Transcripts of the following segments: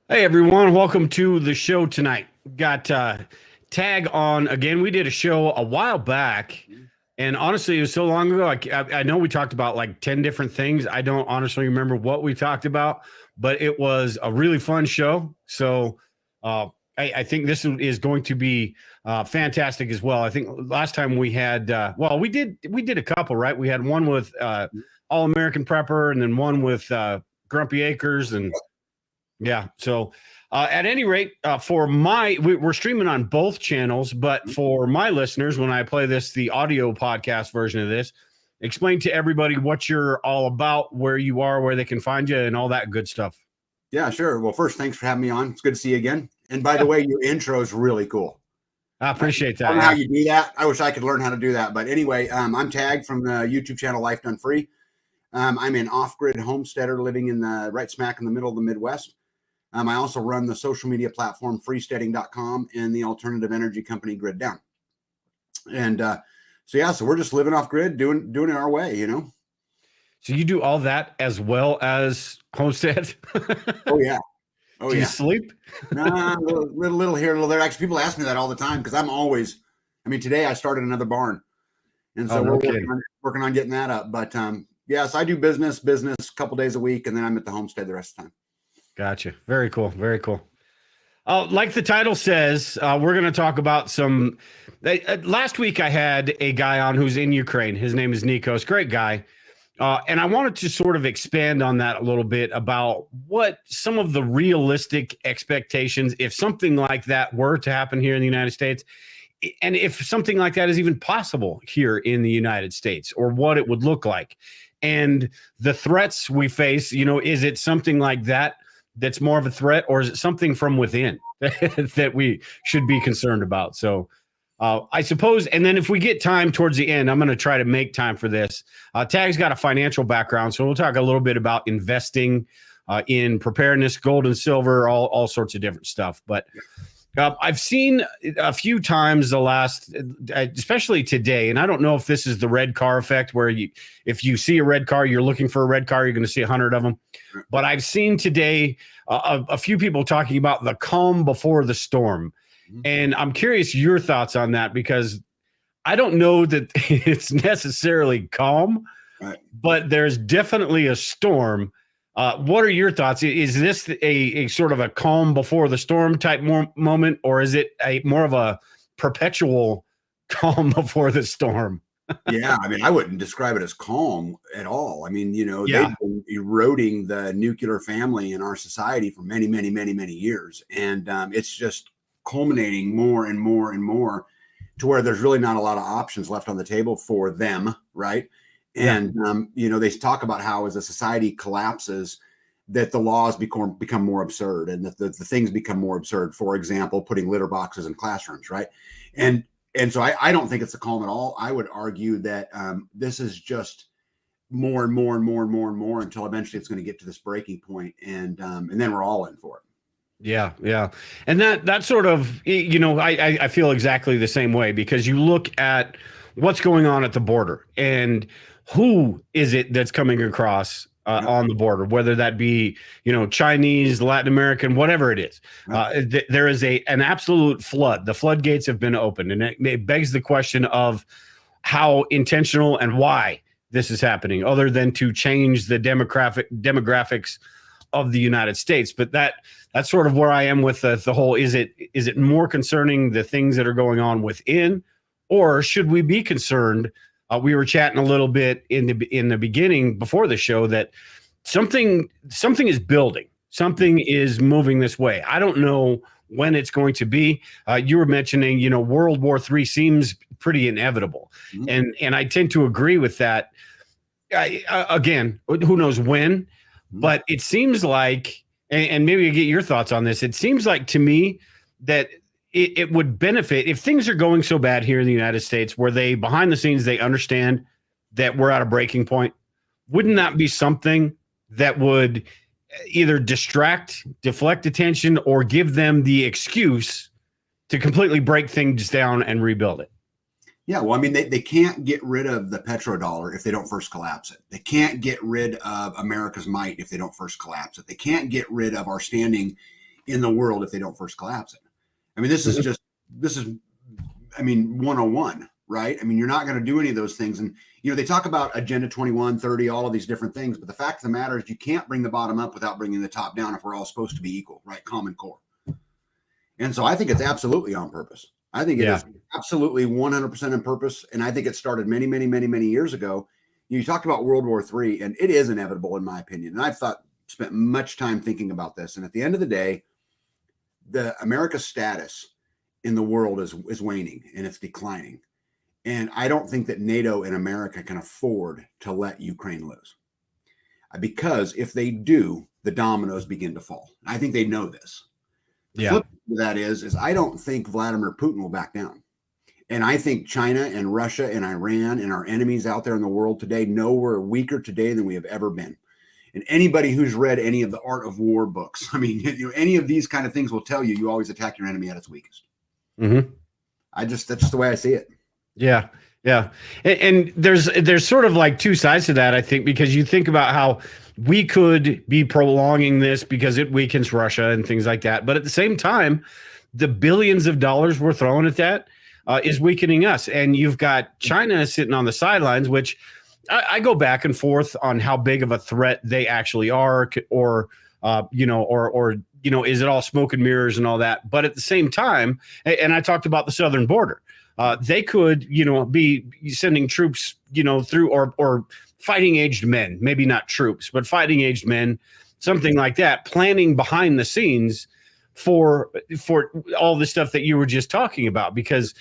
Hey everyone, welcome to the show tonight. Got Tag on again. We did a show a while back, and honestly, it was so long ago. I know we talked about like 10 different things. I don't honestly remember what we talked about, but it was a really fun show. So uh, I think this is going to be fantastic as well. I think last time we had, we did a couple, right? We had one with All American Prepper, and then one with Grumpy Acres, and yeah. So, at any rate, we're streaming on both channels, but for my listeners, when I play this, the audio podcast version of this, explain to everybody what you're all about, where you are, where they can find you, and all that good stuff. Yeah, sure. Well, first, thanks for having me on. It's good to see you again. And by Yeah. the way, your intro is really cool. I appreciate I don't that. know how Yeah. you do that. I wish I could learn how to do that. But anyway, I'm Tag from the YouTube channel Life Done Free. I'm an off-grid homesteader living in the right smack in the middle of the Midwest. I also run the social media platform freesteading.com and the alternative energy company Grid Down. And so we're just living off grid, doing it our way, you know. So you do all that as well as homestead? Oh yeah. Oh Do you yeah. sleep? Nah, little here, little there. Actually, people ask me that all the time because I'm always. I mean, today I started another barn, and so Oh, no we're kidding. working on getting that up. But yes, I do business a couple days a week, and then I'm at the homestead the rest of the time. Gotcha. Very cool. Very cool. Like the title says, we're going to talk about some. Last week, I had a guy on who's in Ukraine. His name is Nikos. Great guy. And I wanted to sort of expand on that a little bit about what some of the realistic expectations, if something like that were to happen here in the United States, and if something like that is even possible here in the United States, or what it would look like. And the threats we face, is it something like that that's more of a threat, or is it something from within that we should be concerned about? So I suppose, and then if we get time towards the end, I'm going to try to make time for this. Tag's got a financial background, so we'll talk a little bit about investing in preparedness, gold and silver, all sorts of different stuff. But I've seen a few times the last, especially today, and I don't know if this is the red car effect, where if you see a red car, you're looking for a red car, you're going to see 100 of them. But I've seen today a few people talking about the calm before the storm. And I'm curious your thoughts on that, because I don't know that it's necessarily calm, Right. but there's definitely a storm. What are your thoughts? Is this a sort of a calm before the storm type moment, or is it more of a perpetual calm before the storm? Yeah, I mean, I wouldn't describe it as calm at all. I mean, Yeah. they've been eroding the nuclear family in our society for many, many, many, many years, and it's just culminating more and more and more to where there's really not a lot of options left on the table for them, right? Yeah. And they talk about how as a society collapses, that the laws become more absurd, and that the things become more absurd. For example, putting litter boxes in classrooms, right? And so I don't think it's a calm at all. I would argue that this is just more and more and more and more and more until eventually it's going to get to this breaking point, and then we're all in for it. Yeah, yeah. And that sort of, I feel exactly the same way, because you look at what's going on at the border, and who is it that's coming across on the border, whether that be, Chinese, Latin American, whatever it is. There is an absolute flood. The floodgates have been opened, and it begs the question of how intentional and why this is happening, other than to change the demographics of the United States. But that's sort of where I am with the whole, is it more concerning the things that are going on within, or should we be concerned? We were chatting a little bit in the beginning before the show that something is building, something is moving this way. I don't know when it's going to be. You were mentioning, World War III seems pretty inevitable, and I tend to agree with that. Again, who knows when? But it seems like, and maybe you get your thoughts on this, it seems like to me that it would benefit if things are going so bad here in the United States, where they, behind the scenes, they understand that we're at a breaking point. Wouldn't that be something that would either deflect attention, or give them the excuse to completely break things down and rebuild it? Yeah, well, I mean, they can't get rid of the petrodollar if they don't first collapse it. They can't get rid of America's might if they don't first collapse it. They can't get rid of our standing in the world if they don't first collapse it. I mean, this is 101, right? I mean, you're not going to do any of those things. And, they talk about Agenda 2130, all of these different things. But the fact of the matter is you can't bring the bottom up without bringing the top down if we're all supposed to be equal, right? Common core. And so I think it's absolutely on purpose. I think it is absolutely 100% on purpose. And I think it started many, many, many, many years ago. You talked about World War III, and it is inevitable, in my opinion. And I've spent much time thinking about this. And at the end of the day, the America's status in the world is waning and it's declining. And I don't think that NATO and America can afford to let Ukraine lose. Because if they do, the dominoes begin to fall. I think they know this. The flip to that is I don't think Vladimir Putin will back down. And I think China and Russia and Iran and our enemies out there in the world today know we're weaker today than we have ever been. And anybody who's read any of the Art of War books, I mean, any of these kind of things will tell you always attack your enemy at its weakest. Mm-hmm. That's just the way I see it. Yeah. Yeah. And there's sort of like two sides to that, I think, because you think about how we could be prolonging this because it weakens Russia and things like that. But at the same time, the billions of dollars we're throwing at that is weakening us. And you've got China sitting on the sidelines, which I go back and forth on how big of a threat they actually are, or is it all smoke and mirrors and all that? But at the same time, and I talked about the southern border, they could, be sending troops, through or fighting aged men, maybe not troops, but fighting aged men, something like that, planning behind the scenes for all the stuff that you were just talking about, because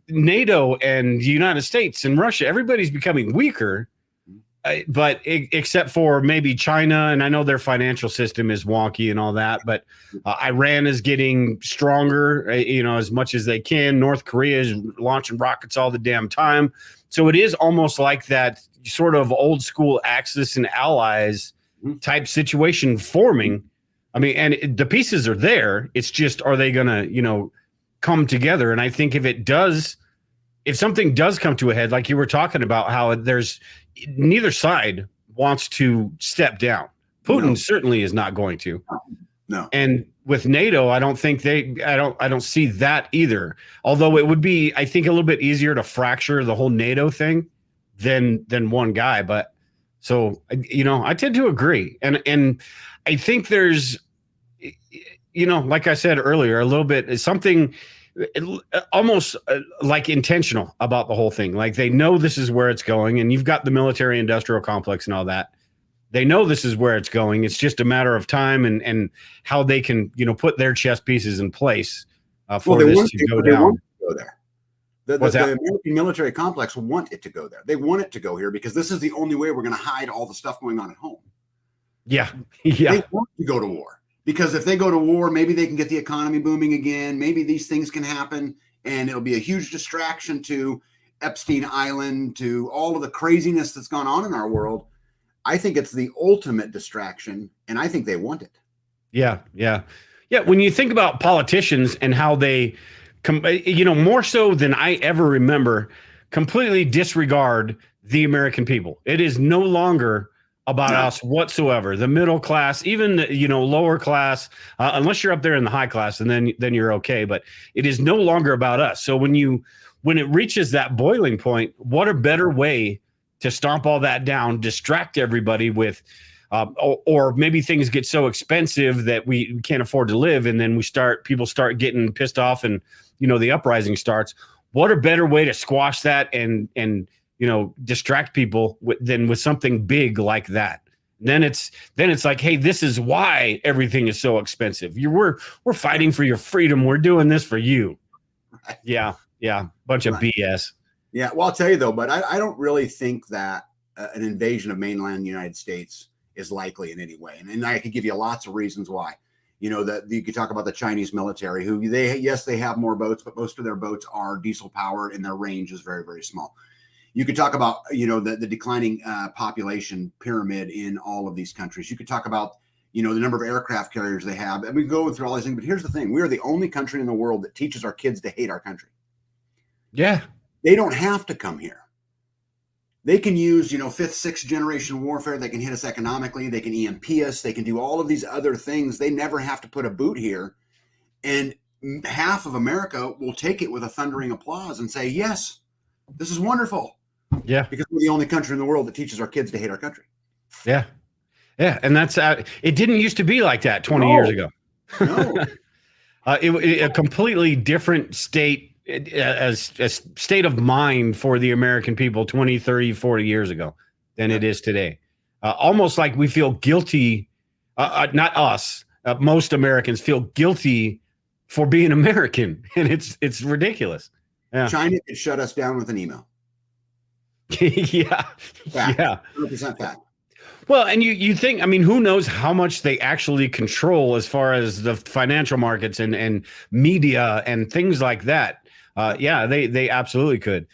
NATO and the United States and Russia, everybody's becoming weaker, but except for maybe China. And I know their financial system is wonky and all that, but Iran is getting stronger, as much as they can. North Korea is launching rockets all the damn time. So it is almost like that sort of old school Axis and allies type situation forming. I mean, and the pieces are there. It's just, are they going to, come together? And I think if something does come to a head, like you were talking about, how neither side wants to step down. Putin certainly is not going to. No. And with NATO, I don't see that either. Although it would be, I think, a little bit easier to fracture the whole NATO thing than one guy. But so, I tend to agree. And I think there's, like I said earlier, a little bit something almost like intentional about the whole thing. Like they know this is where it's going, and you've got the military industrial complex and all that. They know this is where it's going. It's just a matter of time and how they can, put their chess pieces in place for this to go down. They want to go there. The American military complex want it to go there. They want it to go here because this is the only way we're going to hide all the stuff going on at home. Yeah. Yeah. They want to go to war. Because if they go to war, maybe they can get the economy booming again. Maybe these things can happen, and it'll be a huge distraction to Epstein Island, to all of the craziness that's gone on in our world. I think it's the ultimate distraction, and I think they want it. Yeah, yeah. Yeah, when you think about politicians and how they, more so than I ever remember, completely disregard the American people. It is no longer about us whatsoever. The middle class, even lower class, unless you're up there in the high class, and then you're okay. But it is no longer about us. So when it reaches that boiling point, what a better way to stomp all that down, distract everybody with, or maybe things get so expensive that we can't afford to live, and then people start getting pissed off, and the uprising starts. What a better way to squash that and distract people than with something big like that. Then it's like, hey, this is why everything is so expensive. We're fighting for your freedom. We're doing this for you. Right. Yeah. Bunch of BS. Yeah. Well, I'll tell you though, but I don't really think that an invasion of mainland United States is likely in any way. And I could give you lots of reasons why. That you could talk about the Chinese military, who they have more boats, but most of their boats are diesel powered and their range is very, very small. You could talk about, the declining population pyramid in all of these countries. You could talk about, the number of aircraft carriers they have. And we go through all these things. But here's the thing. We are the only country in the world that teaches our kids to hate our country. Yeah. They don't have to come here. They can use, fifth, sixth generation warfare. They can hit us economically. They can EMP us. They can do all of these other things. They never have to put a boot here. And half of America will take it with a thundering applause and say, yes, this is wonderful. Yeah. Because we're the only country in the world that teaches our kids to hate our country. Yeah. Yeah. And that's, it didn't used to be like that 20 years ago. No. A completely different state, as a state of mind for the American people 20, 30, 40 years ago than it is today. Almost like we feel guilty, not us, most Americans feel guilty for being American, and it's ridiculous. Yeah. China could shut us down with an email. Yeah. Fact. Yeah. 100% fact. Well, and you think, I mean, who knows how much they actually control as far as the financial markets and media and things like that. Yeah, they absolutely could.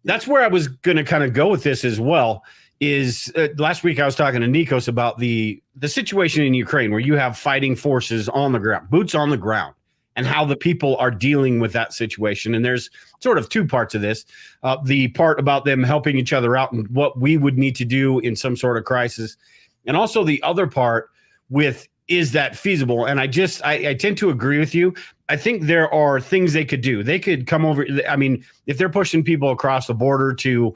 That's where I was going to kind of go with this as well. Is last week I was talking to Nikos about the situation in Ukraine where you have fighting forces on the ground, boots on the ground, and how the people are dealing with that situation. And there's sort of two parts of this. The part about them helping each other out and what we would need to do in some sort of crisis. And also the other part with, is that feasible? And I tend to agree with you. I think there are things they could do. They could come over. I mean, if they're pushing people across the border you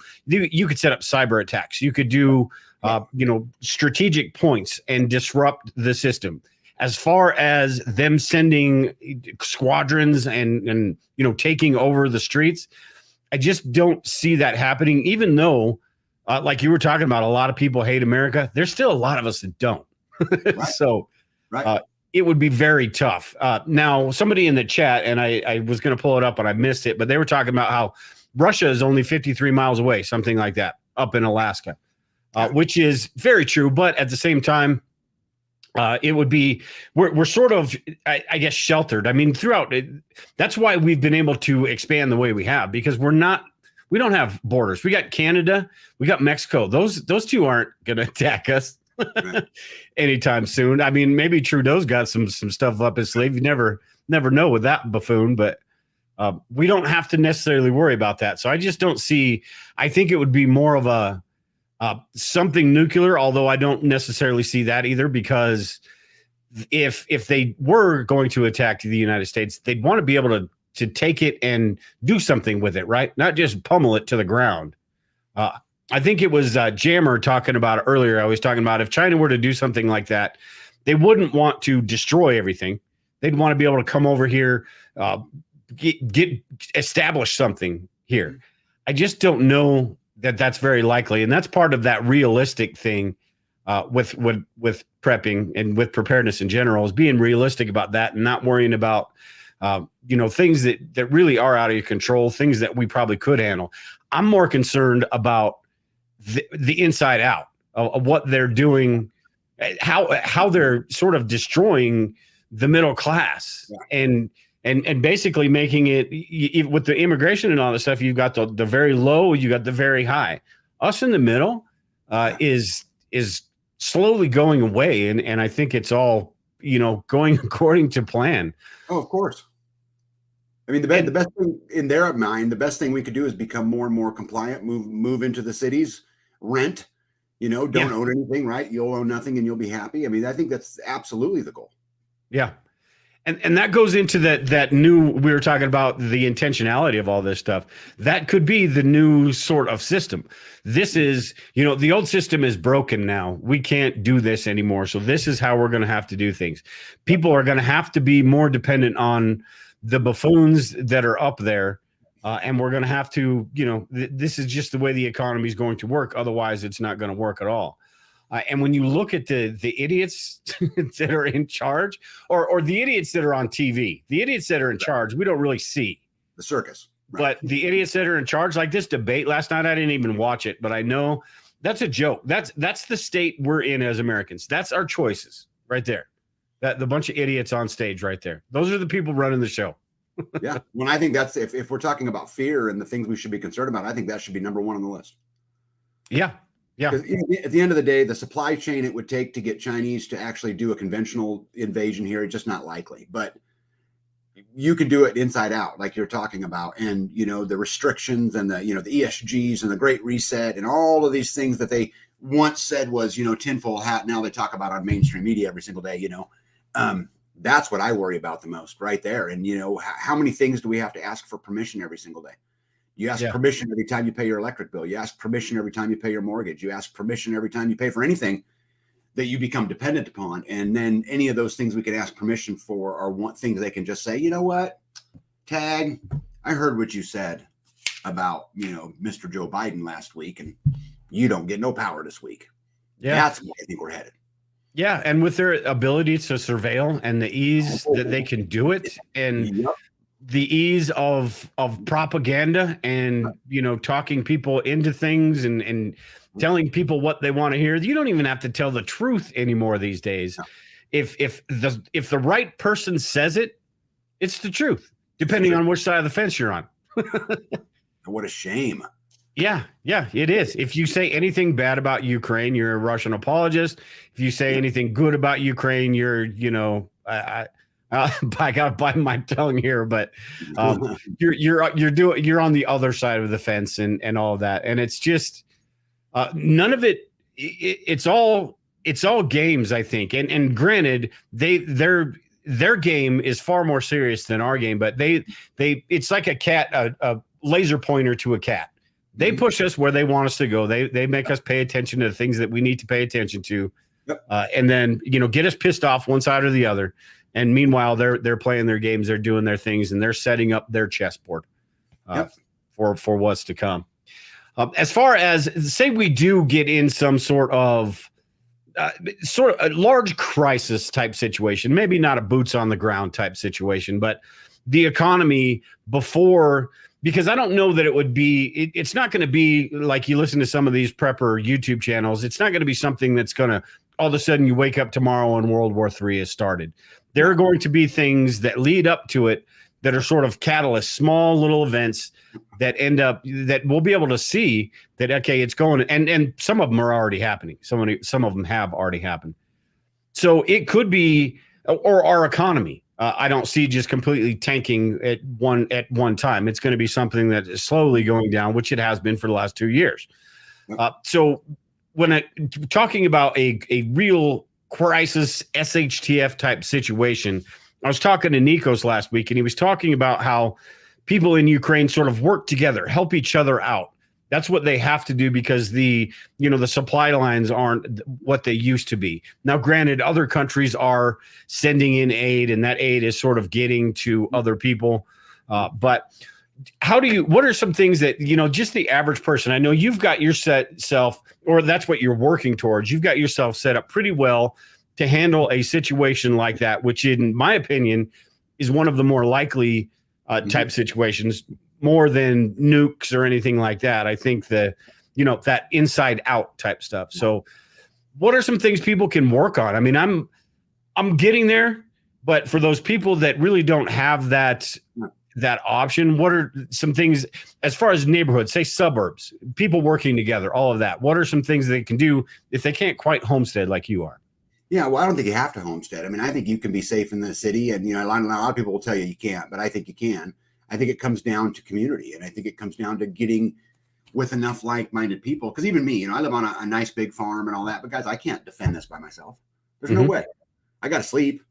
could set up cyber attacks. You could do, strategic points and disrupt the system. As far as them sending squadrons and taking over the streets, I just don't see that happening. Even though, like you were talking about, a lot of people hate America. There's still a lot of us that don't. Right. So it would be very tough. Now, somebody in the chat, and I was going to pull it up, but I missed it, but they were talking about how Russia is only 53 miles away, something like that, up in Alaska, which is very true. But at the same time, it would be, we're sort of, I guess, sheltered. I mean, throughout it, that's why we've been able to expand the way we have, because we don't have borders. We got Canada, we got Mexico. Those two aren't going to attack us anytime soon. I mean, maybe Trudeau's got some stuff up his sleeve. You never know with that buffoon, but we don't have to necessarily worry about that. So I just don't see, I think it would be more of a, something nuclear, although I don't necessarily see that either, because if they were going to attack the United States, they'd want to be able to take it and do something with it, right? Not just pummel it to the ground. I think it was Jammer talking about it earlier. I was talking about if China were to do something like that, they wouldn't want to destroy everything. They'd want to be able to come over here, establish something here. I just don't know that's very likely, and that's part of that realistic thing with prepping and with preparedness in general, is being realistic about that and not worrying about things that really are out of your control, things that we probably could handle. I'm more concerned about the inside out of what they're doing, how they're sort of destroying the middle class, and basically making it with the immigration and all this stuff. You've got the very low, you got the very high. Us in the middle is slowly going away, and I think it's all going according to plan. Oh, of course. I mean, the best thing in their mind, the best thing we could do is become more and more compliant. Move into the cities, rent. Don't own anything, right? You'll own nothing, and you'll be happy. I mean, I think that's absolutely the goal. Yeah. And that goes into that new, we were talking about the intentionality of all this stuff. That could be the new sort of system. This is, the old system is broken now. We can't do this anymore. So this is how we're going to have to do things. People are going to have to be more dependent on the buffoons that are up there. And we're going to have to, this is just the way the economy is going to work. Otherwise, it's not going to work at all. And when you look at the idiots that are in charge, or the idiots that are on TV, the idiots that are in charge, we don't really see. The circus. Right. But the idiots that are in charge, like this debate last night, I didn't even watch it, but I know that's a joke. That's the state we're in as Americans. That's our choices right there. The bunch of idiots on stage right there. Those are the people running the show. Yeah. When I think that's, if we're talking about fear and the things we should be concerned about, I think that should be number one on the list. Yeah. Yeah. At the end of the day, the supply chain it would take to get Chinese to actually do a conventional invasion here is just not likely. But you can do it inside out, like you're talking about. And, the restrictions and the ESGs and the Great Reset and all of these things that they once said was, tinfoil hat. Now they talk about on mainstream media every single day, that's what I worry about the most right there. And, how many things do we have to ask for permission every single day? You ask permission every time you pay your electric bill. You ask permission every time you pay your mortgage. You ask permission every time you pay for anything that you become dependent upon. And then any of those things we can ask permission for are things they can just say, you know what, Tag, I heard what you said about, Mr. Joe Biden last week, and you don't get no power this week. Yeah. That's where I think we're headed. Yeah. And with their ability to surveil and the ease that they can do it, and the ease of propaganda and, talking people into things and telling people what they want to hear. You don't even have to tell the truth anymore these days. No. If the right person says it, it's the truth, depending on which side of the fence you're on. What a shame. Yeah, it is. If you say anything bad about Ukraine, you're a Russian apologist. If you say anything good about Ukraine, you're, I got to bite my tongue here, but you're on the other side of the fence and all of that. And it's just none of it. It's all games, I think. And granted, their game is far more serious than our game, but it's like a laser pointer to a cat. They push us where they want us to go. They make us pay attention to the things that we need to pay attention to, and then get us pissed off one side or the other. And meanwhile, they're playing their games, they're doing their things, and they're setting up their chessboard for what's to come. As far as, say, we do get in some sort of a large crisis type situation, maybe not a boots on the ground type situation, but the economy before. Because I don't know that it would be, it's not going to be like you listen to some of these prepper YouTube channels. It's not going to be something that's going to, all of a sudden you wake up tomorrow and World War III has started. There are going to be things that lead up to it that are sort of catalysts, small little events that end up, that we'll be able to see that, okay, it's going, and some of them are already happening. Some of them have already happened. So it could be, or our economy. I don't see just completely tanking at one time. It's going to be something that is slowly going down, which it has been for the last 2 years. So when talking about a real crisis SHTF type situation, I was talking to Nikos last week, and he was talking about how people in Ukraine sort of work together, help each other out. That's what they have to do because the supply lines aren't what they used to be. Now, granted, other countries are sending in aid, and that aid is sort of getting to other people. But what are some things that, just the average person, I know you've got yourself, or that's what you're working towards. You've got yourself set up pretty well to handle a situation like that, which in my opinion is one of the more likely type situations, more than nukes or anything like that. I think that inside out type stuff. So what are some things people can work on? I mean, I'm getting there, but for those people that really don't have that option, what are some things as far as neighborhoods, say suburbs, people working together, all of that? What are some things they can do if they can't quite homestead like you are? Yeah, well, I don't think you have to homestead. I mean, I think you can be safe in the city, and a lot of people will tell you can't, but I think you can. I think it comes down to community, and I think it comes down to getting with enough like-minded people. Because even me, I live on a nice big farm and all that, but guys, I can't defend this by myself. There's no way. I got to sleep,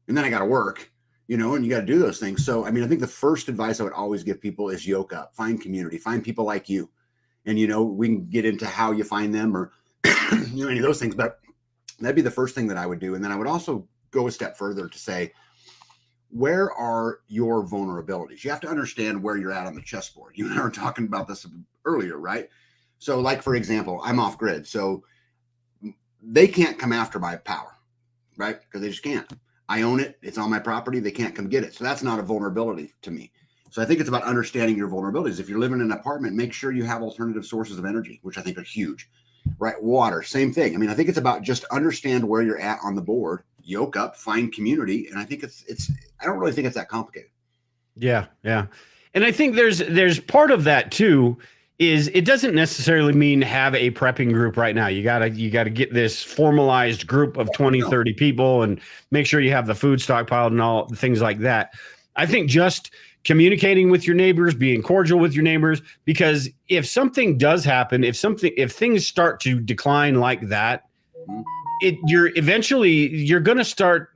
and then I got to work, and you got to do those things. So, I mean, I think the first advice I would always give people is yoke up, find community, find people like you, and we can get into how you find them or any of those things. But that'd be the first thing that I would do, and then I would also go a step further to say, where are your vulnerabilities? You have to understand where you're at on the chessboard. You and I were talking about this earlier, right? So like, for example, I'm off grid. So they can't come after my power, right? Because they just can't. I own it. It's on my property. They can't come get it. So that's not a vulnerability to me. So I think it's about understanding your vulnerabilities. If you're living in an apartment, make sure you have alternative sources of energy, which I think are huge, right? Water, same thing. I mean, I think it's about just understand where you're at on the board, yoke up, find community. And I think I don't really think it's that complicated. Yeah. Yeah. And I think there's part of that too, is it doesn't necessarily mean have a prepping group right now. You gotta get this formalized group of 20, 30 people and make sure you have the food stockpiled and all things like that. I think just communicating with your neighbors, being cordial with your neighbors, because if something does happen, if things start to decline like that, you're going to start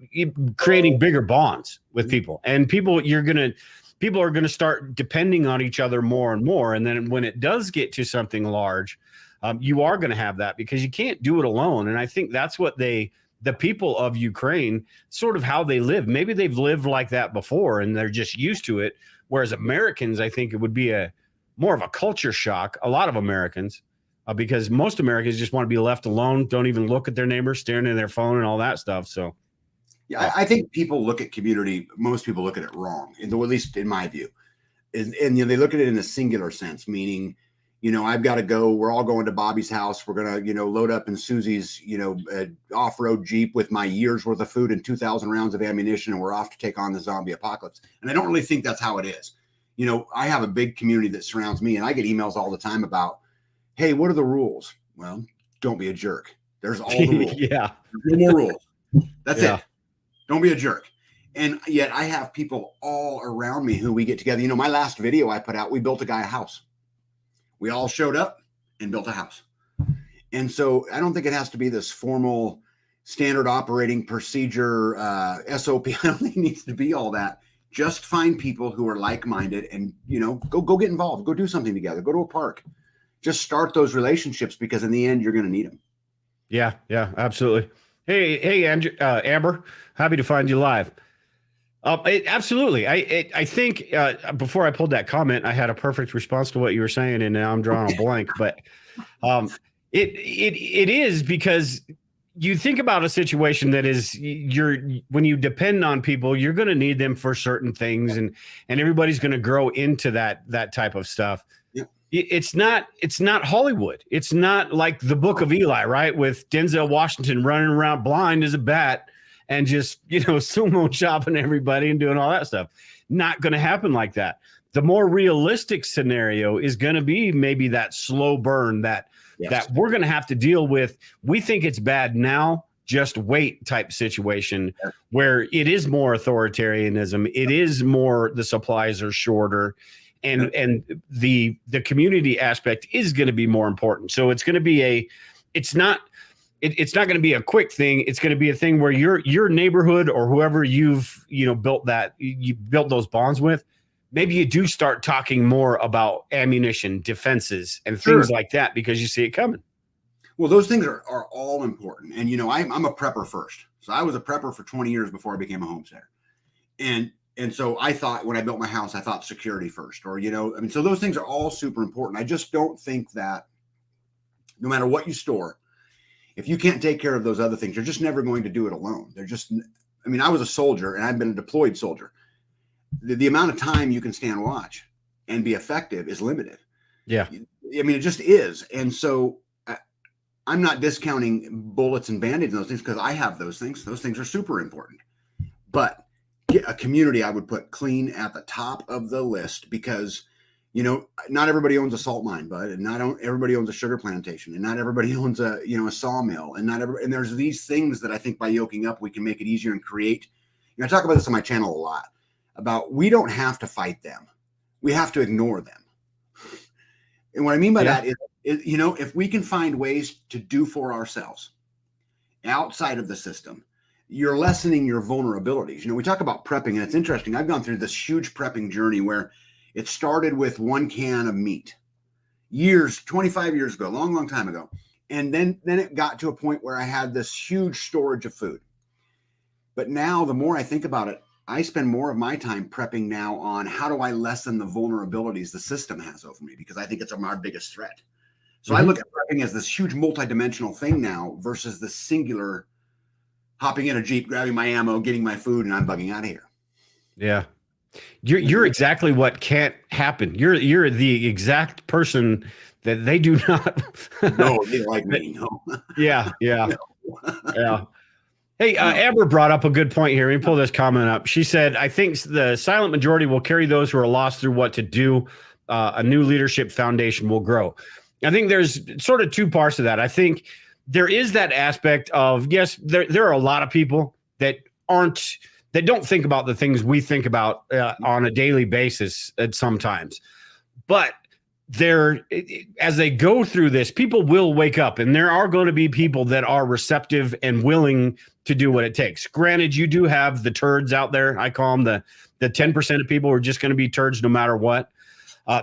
creating bigger bonds with people, and people are going to start depending on each other more and more. And then when it does get to something large, you are going to have that, because you can't do it alone. And I think that's what the people of Ukraine, sort of how they live. Maybe they've lived like that before and they're just used to it. Whereas Americans, I think it would be more of a culture shock. A lot of Americans, because most Americans just want to be left alone, don't even look at their neighbors, staring at their phone and all that stuff. So. Yeah, I think people look at community. Most people look at it wrong, at least in my view. And they look at it in a singular sense, meaning, I've got to go. We're all going to Bobby's house. We're gonna, load up in Susie's, off-road Jeep with my year's worth of food and 2,000 rounds of ammunition, and we're off to take on the zombie apocalypse. And I don't really think that's how it is. I have a big community that surrounds me, and I get emails all the time about, hey, what are the rules? Well, don't be a jerk. There's all the rules. Yeah, no more rules. That's it. Don't be a jerk. And yet I have people all around me who we get together. My last video I put out, we built a guy a house. We all showed up and built a house. And so I don't think it has to be this formal standard operating procedure, SOP. I don't think it needs to be all that. Just find people who are like-minded and, go get involved. Go do something together. Go to a park. Just start those relationships, because in the end, you're going to need them. Yeah, absolutely. Hey, Andrew, Amber, happy to find you live. Absolutely. I think before I pulled that comment, I had a perfect response to what you were saying, and now I'm drawing a blank. But it is, because you think about a situation that is when you depend on people, you're going to need them for certain things, and everybody's going to grow into that type of stuff. It's not Hollywood. It's not like the Book of Eli, right? With Denzel Washington running around blind as a bat and just, sumo chopping everybody and doing all that stuff. Not going to happen like that. The more realistic scenario is going to be maybe that slow burn that we're going to have to deal with. We think it's bad now, just wait type situation, where it is more authoritarianism. It is more, the supplies are shorter. And the community aspect is going to be more important. So it's going to be it's not going to be a quick thing. It's going to be a thing where your neighborhood, or whoever you've built those bonds with, maybe you do start talking more about ammunition, defenses, and things like that, because you see it coming. Well, those things are all important. And I'm a prepper first. So I was a prepper for 20 years before I became a homesteader. And so I thought, when I built my house, I thought security first, or, so those things are all super important. I just don't think that no matter what you store, if you can't take care of those other things, you're just never going to do it alone. I was a soldier, and I've been a deployed soldier. The amount of time you can stand watch and be effective is limited. Yeah. It just is. And so I'm not discounting bullets and band-aids and those things, because I have those things. Those things are super important. But a community, I would put clean at the top of the list, because, not everybody owns a salt mine, bud, and not everybody owns a sugar plantation, and not everybody owns a sawmill, and and there's these things that I think by yoking up, we can make it easier and create. I talk about this on my channel a lot, about we don't have to fight them. We have to ignore them. And what I mean by that is, if we can find ways to do for ourselves outside of the system, you're lessening your vulnerabilities. We talk about prepping, and it's interesting. I've gone through this huge prepping journey where it started with 1 can of meat 25 years ago, long time ago. And then it got to a point where I had this huge storage of food. But now, the more I think about it, I spend more of my time prepping now on how do I lessen the vulnerabilities the system has over me, because I think it's our biggest threat. So I look at prepping as this huge multidimensional thing now, versus the singular hopping in a Jeep, grabbing my ammo, getting my food, and I'm bugging out of here. Yeah. You're exactly what can't happen. You're the exact person that they do not. No, they like me. No. Yeah. Hey, Amber brought up a good point here. Let me pull this comment up. She said, I think the silent majority will carry those who are lost through what to do. A new leadership foundation will grow. I think there's sort of two parts to that. I think there is that aspect of, yes, there are a lot of people that aren't that don't think about the things we think about on a daily basis at sometimes. But as they go through this, people will wake up, and there are going to be people that are receptive and willing to do what it takes. Granted, you do have the turds out there. I call them the 10% of people who are just going to be turds no matter what.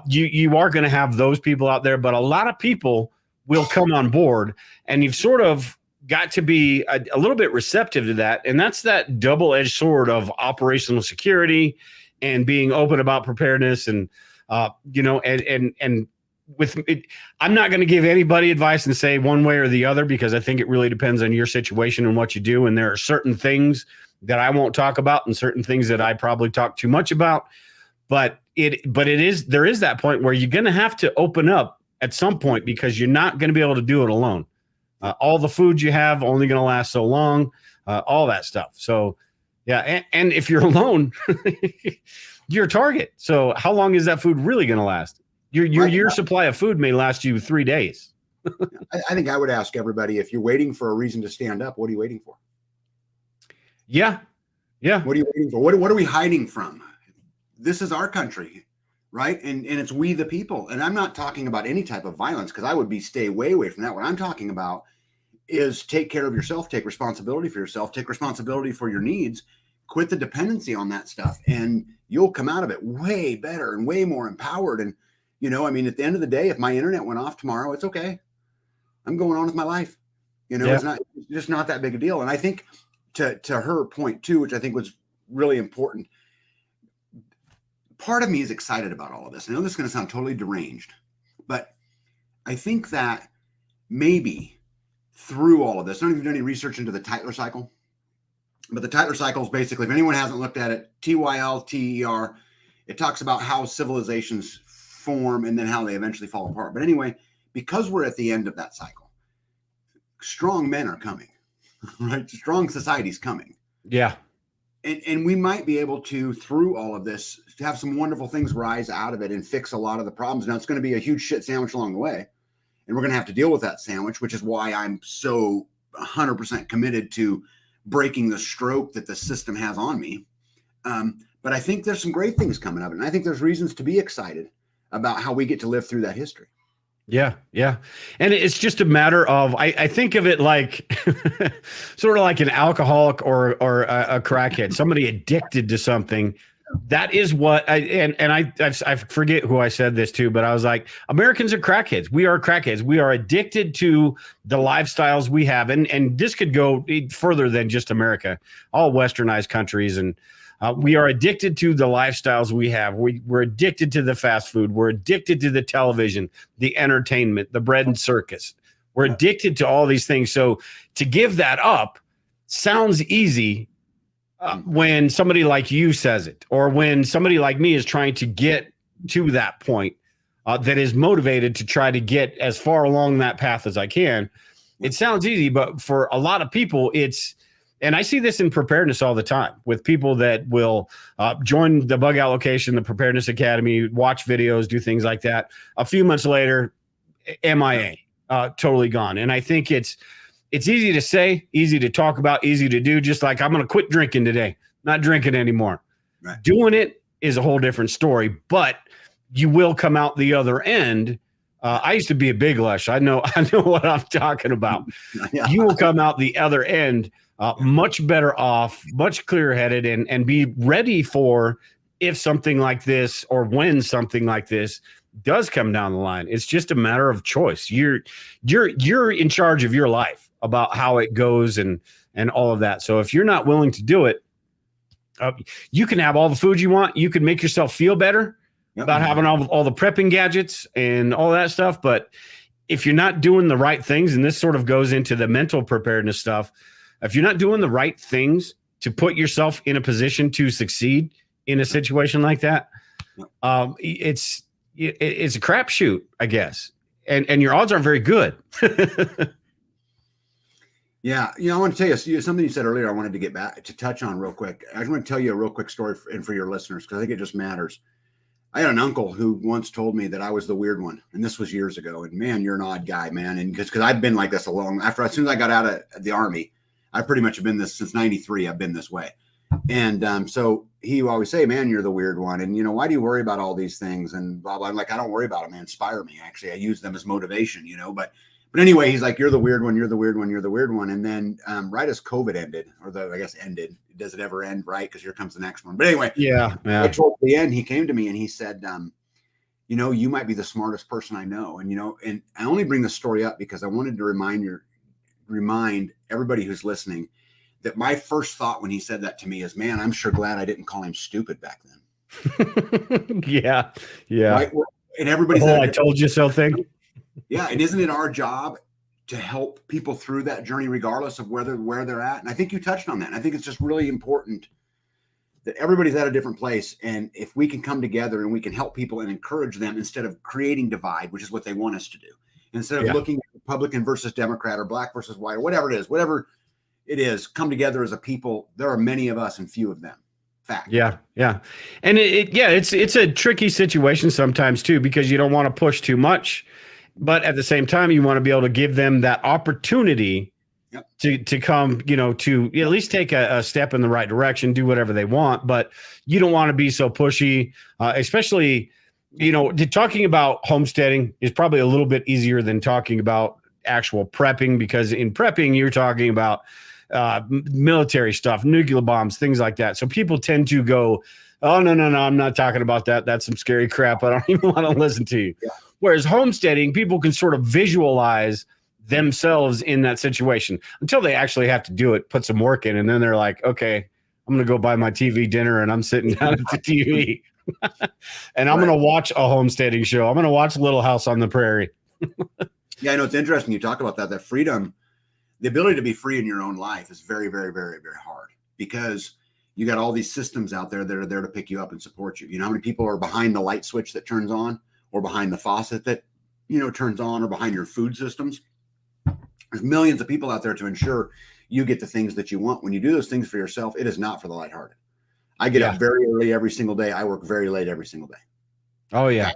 You are going to have those people out there, but a lot of people will come on board, and you've sort of got to be a little bit receptive to that. And that's that double-edged sword of operational security and being open about preparedness. And, and with it, I'm not going to give anybody advice and say one way or the other, because I think it really depends on your situation and what you do. And there are certain things that I won't talk about and certain things that I probably talk too much about. But there is that point where you're going to have to open up at some point, because you're not going to be able to do it alone. All the food you have only going to last so long, all that stuff. So, yeah. And if you're alone, you're a target. So how long is that food really going to last? Your supply of food may last you 3 days. I think I would ask everybody, if you're waiting for a reason to stand up, what are you waiting for? Yeah. Yeah. What are you waiting for? What are we hiding from? This is our country, right? And it's we the people. And I'm not talking about any type of violence, because I would stay way away from that. What I'm talking about is take care of yourself, take responsibility for yourself, take responsibility for your needs, quit the dependency on that stuff, and you'll come out of it way better and way more empowered. And, at the end of the day, if my internet went off tomorrow, it's okay. I'm going on with my life. It's just not that big a deal. And I think to her point too, which I think was really important, part of me is excited about all of this. I know this is going to sound totally deranged, but I think that maybe through all of this, I don't know if you've done any research into the Tytler cycle, but the Tytler cycle is basically, if anyone hasn't looked at it, TYLTER, it talks about how civilizations form and then how they eventually fall apart. But anyway, because we're at the end of that cycle, strong men are coming, right? Strong society's coming. Yeah. And we might be able to, through all of this, to have some wonderful things rise out of it and fix a lot of the problems. Now, it's going to be a huge shit sandwich along the way, and we're going to have to deal with that sandwich, which is why I'm so 100% committed to breaking the stroke that the system has on me. But I think there's some great things coming up, and I think there's reasons to be excited about how we get to live through that history. Yeah. Yeah. And it's just a matter of, I think of it like sort of like an alcoholic or a crackhead, somebody addicted to something. That is what I forget who I said this to, but I was like, Americans are crackheads. We are crackheads. We are addicted to the lifestyles we have. And this could go further than just America, all westernized countries. And we are addicted to the lifestyles we have. We're addicted to the fast food. We're addicted to the television, the entertainment, the bread and circus. We're addicted to all these things. So to give that up sounds easy when somebody like you says it, or when somebody like me is trying to get to that point that is motivated to try to get as far along that path as I can. It sounds easy, but for a lot of people, and I see this in preparedness all the time with people that will join the Bug Out Location, the Preparedness Academy, watch videos, do things like that. A few months later, MIA, totally gone. And I think it's easy to say, easy to talk about, easy to do. Just like, I'm going to quit drinking today, not drinking anymore. Right. Doing it is a whole different story, but you will come out the other end. I used to be a big lush. I know what I'm talking about. Yeah. You will come out the other end much better off, much clearer headed, and be ready for if something like this, or when something like this does come down the line. It's just a matter of choice. You're in charge of your life about how it goes and all of that. So if you're not willing to do it, you can have all the food you want. You can make yourself feel better about having all the prepping gadgets and all that stuff. But if you're not doing the right things, and this sort of goes into the mental preparedness stuff, if you're not doing the right things to put yourself in a position to succeed in a situation like that, it's a crapshoot, I guess. And your odds aren't very good. Yeah. I want to tell you something you said earlier. I wanted to get back to touch on real quick. I just want to tell you a real quick story for your listeners, because I think it just matters. I had an uncle who once told me that I was the weird one, and this was years ago. And man, you're an odd guy, man. And because I've been like this as soon as I got out of the Army, I pretty much have been this since '93. I've been this way. And so he would always say, man, you're the weird one. And, why do you worry about all these things? And blah, blah. I'm like, I don't worry about them. They inspire me. Actually, I use them as motivation, but anyway, he's like, you're the weird one. You're the weird one. You're the weird one. And then right as COVID ended, ended, does it ever end? Right. Cause here comes the next one. But anyway, yeah. Toward the end, he came to me and he said, you might be the smartest person I know. And, and I only bring this story up because I wanted to remind everybody who's listening that my first thought when he said that to me is, man, I'm sure glad I didn't call him stupid back then. Yeah. Right? And everybody's I told you so thing. Yeah. And isn't it our job to help people through that journey, regardless of where they're at? And I think you touched on that. And I think it's just really important that everybody's at a different place. And if we can come together and we can help people and encourage them instead of creating divide, which is what they want us to do, instead of looking at Republican versus Democrat or black versus white or whatever it is, come together as a people. There are many of us and few of them. Fact. Yeah. And it's a tricky situation sometimes too, because you don't want to push too much, but at the same time, you want to be able to give them that opportunity to come, to at least take a step in the right direction, do whatever they want, but you don't want to be so pushy, especially, talking about homesteading is probably a little bit easier than talking about actual prepping, because in prepping, you're talking about military stuff, nuclear bombs, things like that. So people tend to go, oh, no, I'm not talking about that. That's some scary crap. I don't even want to listen to you. Yeah. Whereas homesteading, people can sort of visualize themselves in that situation until they actually have to do it, put some work in. And then they're like, okay, I'm going to go buy my TV dinner and I'm sitting down at the TV and I'm going to watch a homesteading show. I'm going to watch Little House on the Prairie. Yeah. I know it's interesting. You talk about that freedom. The ability to be free in your own life is very, very, very, very hard, because you got all these systems out there that are there to pick you up and support you. You know how many people are behind the light switch that turns on, or behind the faucet that, turns on, or behind your food systems? There's millions of people out there to ensure you get the things that you want. When you do those things for yourself, it is not for the lighthearted. I get up very early every single day. I work very late every single day. Oh, yeah.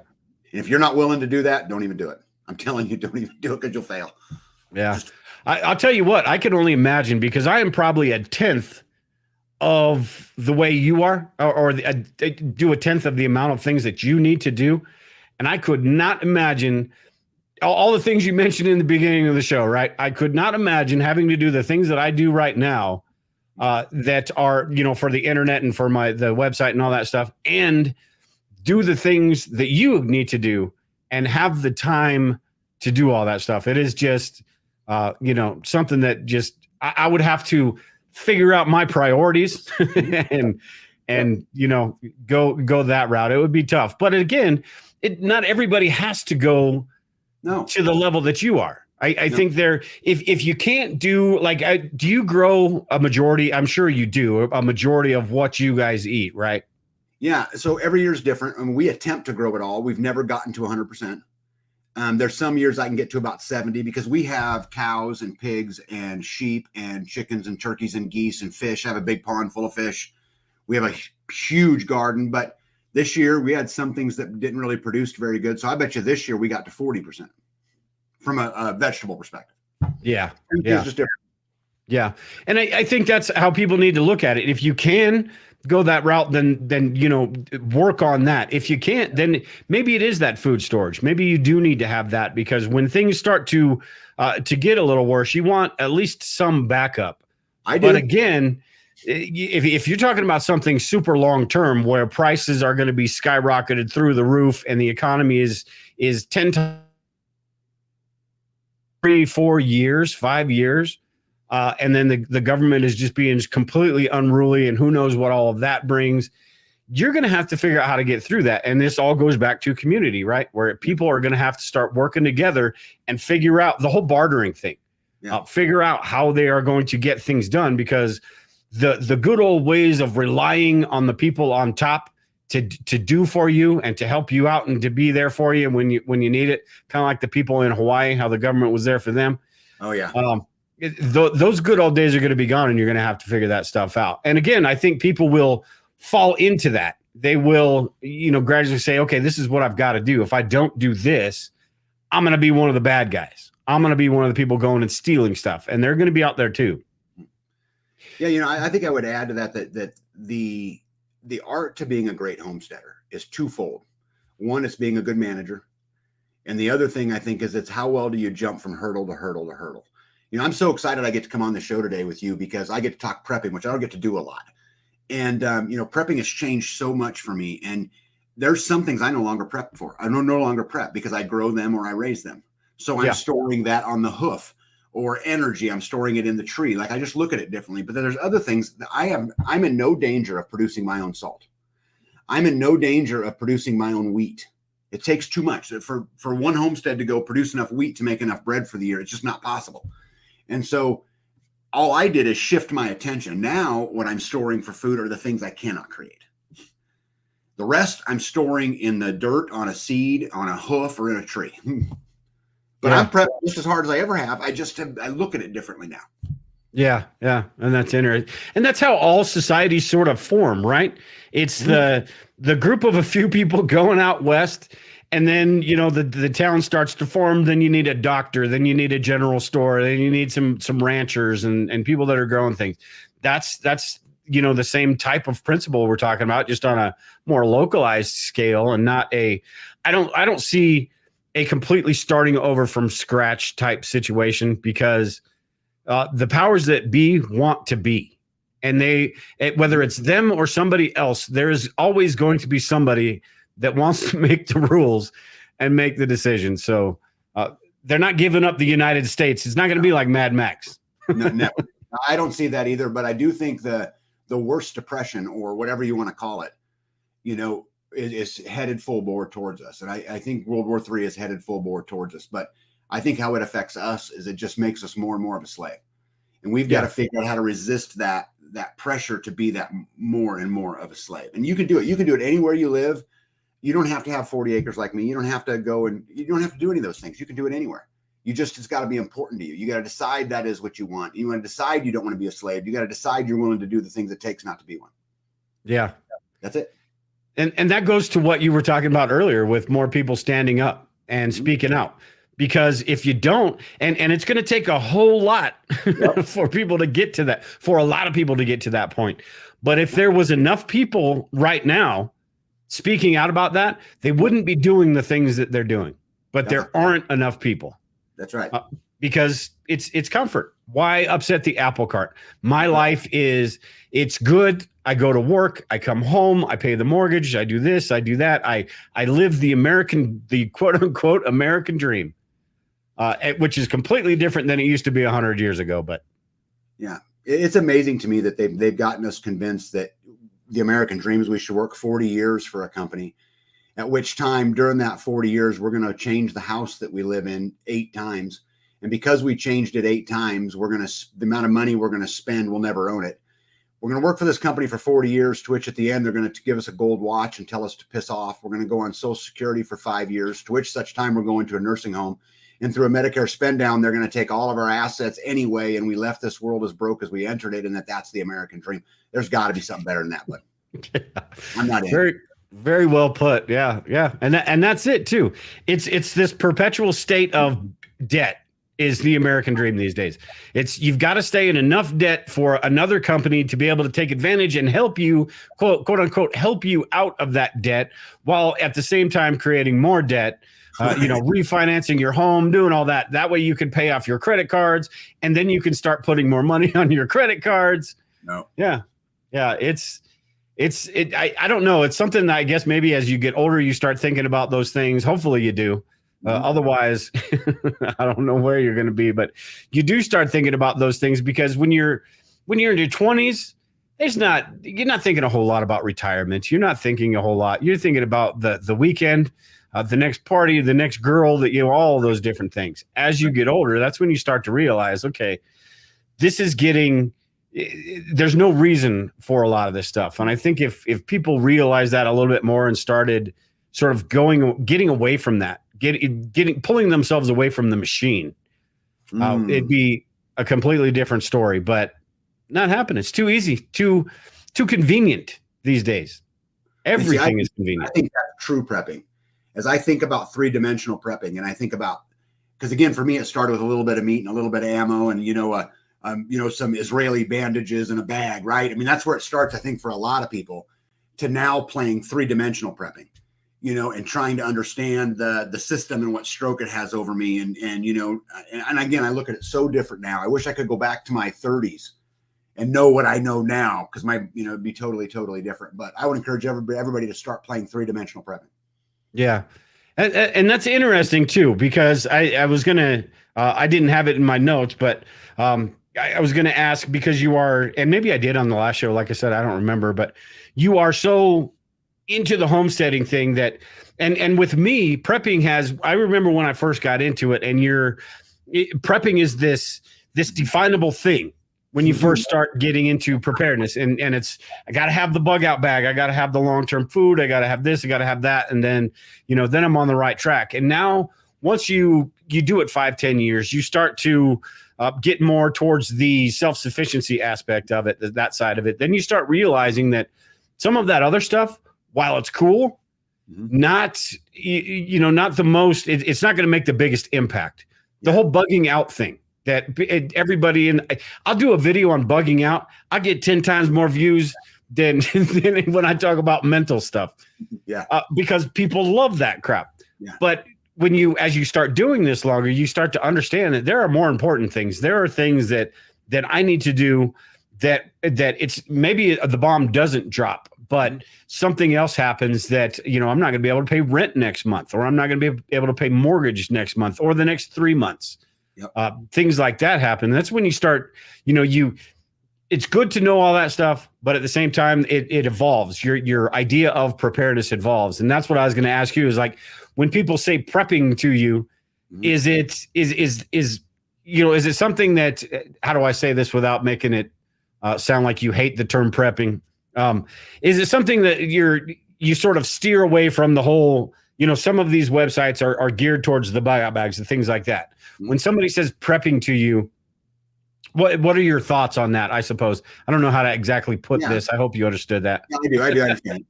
And if you're not willing to do that, don't even do it. I'm telling you, don't even do it, because you'll fail. Yeah. I'll tell you what, I can only imagine, because I am probably 1/10 of the way you are, or do 1/10 of the amount of things that you need to do. And I could not imagine all the things you mentioned in the beginning of the show, right? I could not imagine having to do the things that I do right now, that are, for the internet and for the website and all that stuff, and do the things that you need to do and have the time to do all that stuff. It is just, something that just, I would have to figure out my priorities and go that route. It would be tough. But again, not everybody has to go to the level that you are. I think if you can't do, do you grow a majority? I'm sure you do a majority of what you guys eat, right? Yeah. So every year is different. I mean, we attempt to grow it all. We've never gotten to 100%. There's some years I can get to about 70, because we have cows and pigs and sheep and chickens and turkeys and geese and fish. I have a big pond full of fish. We have a huge garden, but this year we had some things that didn't really produce very good. So I bet you this year we got to 40% from a vegetable perspective. Yeah. It's just different. Yeah. And I think that's how people need to look at it. If you can go that route, then work on that. If you can't, then maybe it is that food storage. Maybe you do need to have that, because when things start to get a little worse, you want at least some backup. But again, if you're talking about something super long term, where prices are going to be skyrocketed through the roof and the economy is 10 times, 3, 4 years, 5 years. And then the government is just being completely unruly, and who knows what all of that brings. You're going to have to figure out how to get through that. And this all goes back to community, right? Where people are going to have to start working together and figure out the whole bartering thing. Figure out how they are going to get things done, because the good old ways of relying on the people on top to do for you and to help you out and to be there for you when you need it, kind of like the people in Hawaii, how the government was there for them. Oh yeah. Those good old days are going to be gone, and you're going to have to figure that stuff out. And again, I think people will fall into that. They will, gradually say, okay, this is what I've got to do. If I don't do this, I'm going to be one of the bad guys. I'm going to be one of the people going and stealing stuff, and they're going to be out there too. Yeah. I think I would add to that the art to being a great homesteader is twofold. One, it's being a good manager. And the other thing I think is it's how well do you jump from hurdle to hurdle to hurdle. I'm so excited I get to come on the show today with you because I get to talk prepping, which I don't get to do a lot. And, prepping has changed so much for me. And there's some things I no longer prep for. I no longer prep because I grow them or I raise them. So I'm storing that on the hoof, or energy. I'm storing it in the tree. Like, I just look at it differently. But then there's other things that I'm in no danger of producing my own salt. I'm in no danger of producing my own wheat. It takes too much for one homestead to go produce enough wheat to make enough bread for the year. It's just not possible. And so all I did is shift my attention. Now what I'm storing for food are the things I cannot create. The rest I'm storing in the dirt, on a seed, on a hoof, or in a tree. But I'm prepped just as hard as I ever have. I look at it differently now. Yeah. And that's interesting. And that's how all societies sort of form, right? It's the group of a few people going out west, and then, the town starts to form. Then you need a doctor, then you need a general store, then you need some ranchers and people that are growing things. That's the same type of principle we're talking about, just on a more localized scale, and not I don't see a completely starting over from scratch type situation, because the powers that be want to be, and whether it's them or somebody else, there's always going to be somebody that wants to make the rules and make the decisions. So they're not giving up the United States. It's not going to be like Mad Max. No, I don't see that either. But I do think the worst depression, or whatever you want to call it, is headed full bore towards us. And I think World War III is headed full bore towards us. But I think how it affects us is it just makes us more and more of a slave. And we've got to figure out how to resist that pressure to be that more and more of a slave. And you can do it. You can do it anywhere you live. You don't have to have 40 acres like me. You don't have to go, and you don't have to do any of those things. You can do it anywhere. It's got to be important to you. You got to decide that is what you want. You want to decide you don't want to be a slave. You got to decide you're willing to do the things it takes not to be one. Yeah. That's it. And that goes to what you were talking about earlier, with more people standing up and speaking out. Because if you don't, and it's going to take a whole lot for people to get to that, for a lot of people to get to that point. But if there was enough people right now speaking out about that, they wouldn't be doing the things that they're doing. But there aren't enough people. That's right. Because it's comfort. Why upset the apple cart? My life it's good. I go to work, I come home, I pay the mortgage, I do this, I do that. I live the quote unquote American dream, which is completely different than it used to be 100 years ago. But yeah, it's amazing to me that they've gotten us convinced that the American dream is we should work 40 years for a company, at which time during that 40 years, we're going to change the house that we live in 8 times. And because we changed it 8 times, the amount of money we're going to spend, we'll never own it. We're going to work for this company for 40 years, to which at the end, they're going to give us a gold watch and tell us to piss off. We're going to go on Social Security for 5 years, to which such time we're going to a nursing home. And through a Medicare spend down, they're going to take all of our assets anyway. And we left this world as broke as we entered it. And that's the American dream. There's got to be something better than that, but I'm not in. Very, very well put. Yeah. And that's it too. It's this perpetual state of debt is the American dream these days. You've got to stay in enough debt for another company to be able to take advantage and help you, quote unquote, help you out of that debt, while at the same time creating more debt, refinancing your home, doing all that. That way you can pay off your credit cards, and then you can start putting more money on your credit cards. No. Yeah. I don't know. It's something that I guess maybe as you get older, you start thinking about those things. Hopefully you do. Otherwise, I don't know where you're going to be, but you do start thinking about those things, because when you're in your 20s, you're not thinking a whole lot about retirement. You're not thinking a whole lot. You're thinking about the weekend, the next party, the next girl, all those different things. As you get older, that's when you start to realize, okay, there's no reason for a lot of this stuff. And I think if people realize that a little bit more and started sort of getting away from that, pulling themselves away from the machine, it'd be a completely different story. But not happening. It's too easy, too convenient these days. Everything is convenient. I think that's true prepping. As I think about 3-dimensional prepping, and I think about, because again, for me, it started with a little bit of meat and a little bit of ammo and some Israeli bandages in a bag, right? I mean, that's where it starts, I think, for a lot of people, to now playing three-dimensional prepping, and trying to understand the system and what stroke it has over me. And again, I look at it so different now. I wish I could go back to my 30s and know what I know now, because it'd be totally, totally different. But I would encourage everybody to start playing three-dimensional prepping. Yeah. And that's interesting too, because I was going to, I didn't have it in my notes, but I was going to ask, because you are, and maybe I did on the last show, like I said, I don't remember, but you are so into the homesteading thing that, and with me, prepping I remember when I first got into it, and prepping is this definable thing when you first start getting into preparedness, and it's, I got to have the bug out bag, I got to have the long-term food, I got to have this, I got to have that. And then, then I'm on the right track. And now once you do it 5-10 years, you start to get more towards the self-sufficiency aspect of it, that side of it. Then you start realizing that some of that other stuff, while it's cool, not the most, it's not going to make the biggest impact. The whole bugging out thing that everybody I'll do a video on bugging out. I get 10 times more views than when I talk about mental stuff. Yeah. Because people love that crap. Yeah. But as you start doing this longer, you start to understand that there are more important things. There are things that I need to do that it's, maybe the bomb doesn't drop, but something else happens that, I'm not going to be able to pay rent next month, or I'm not going to be able to pay mortgage next month or the next 3 months. Yep. Things like that happen. That's when you start, it's good to know all that stuff, but at the same time, it evolves. Your idea of preparedness evolves. And that's what I was going to ask you, is like, when people say prepping to you, is it something that, how do I say this without making it sound like you hate the term prepping? Is it something that you sort of steer away from the whole, some of these websites are geared towards the buyout bags and things like that. When somebody says prepping to you, what are your thoughts on that? I suppose I don't know how to exactly put this. I hope you understood that. Yeah, I do understand.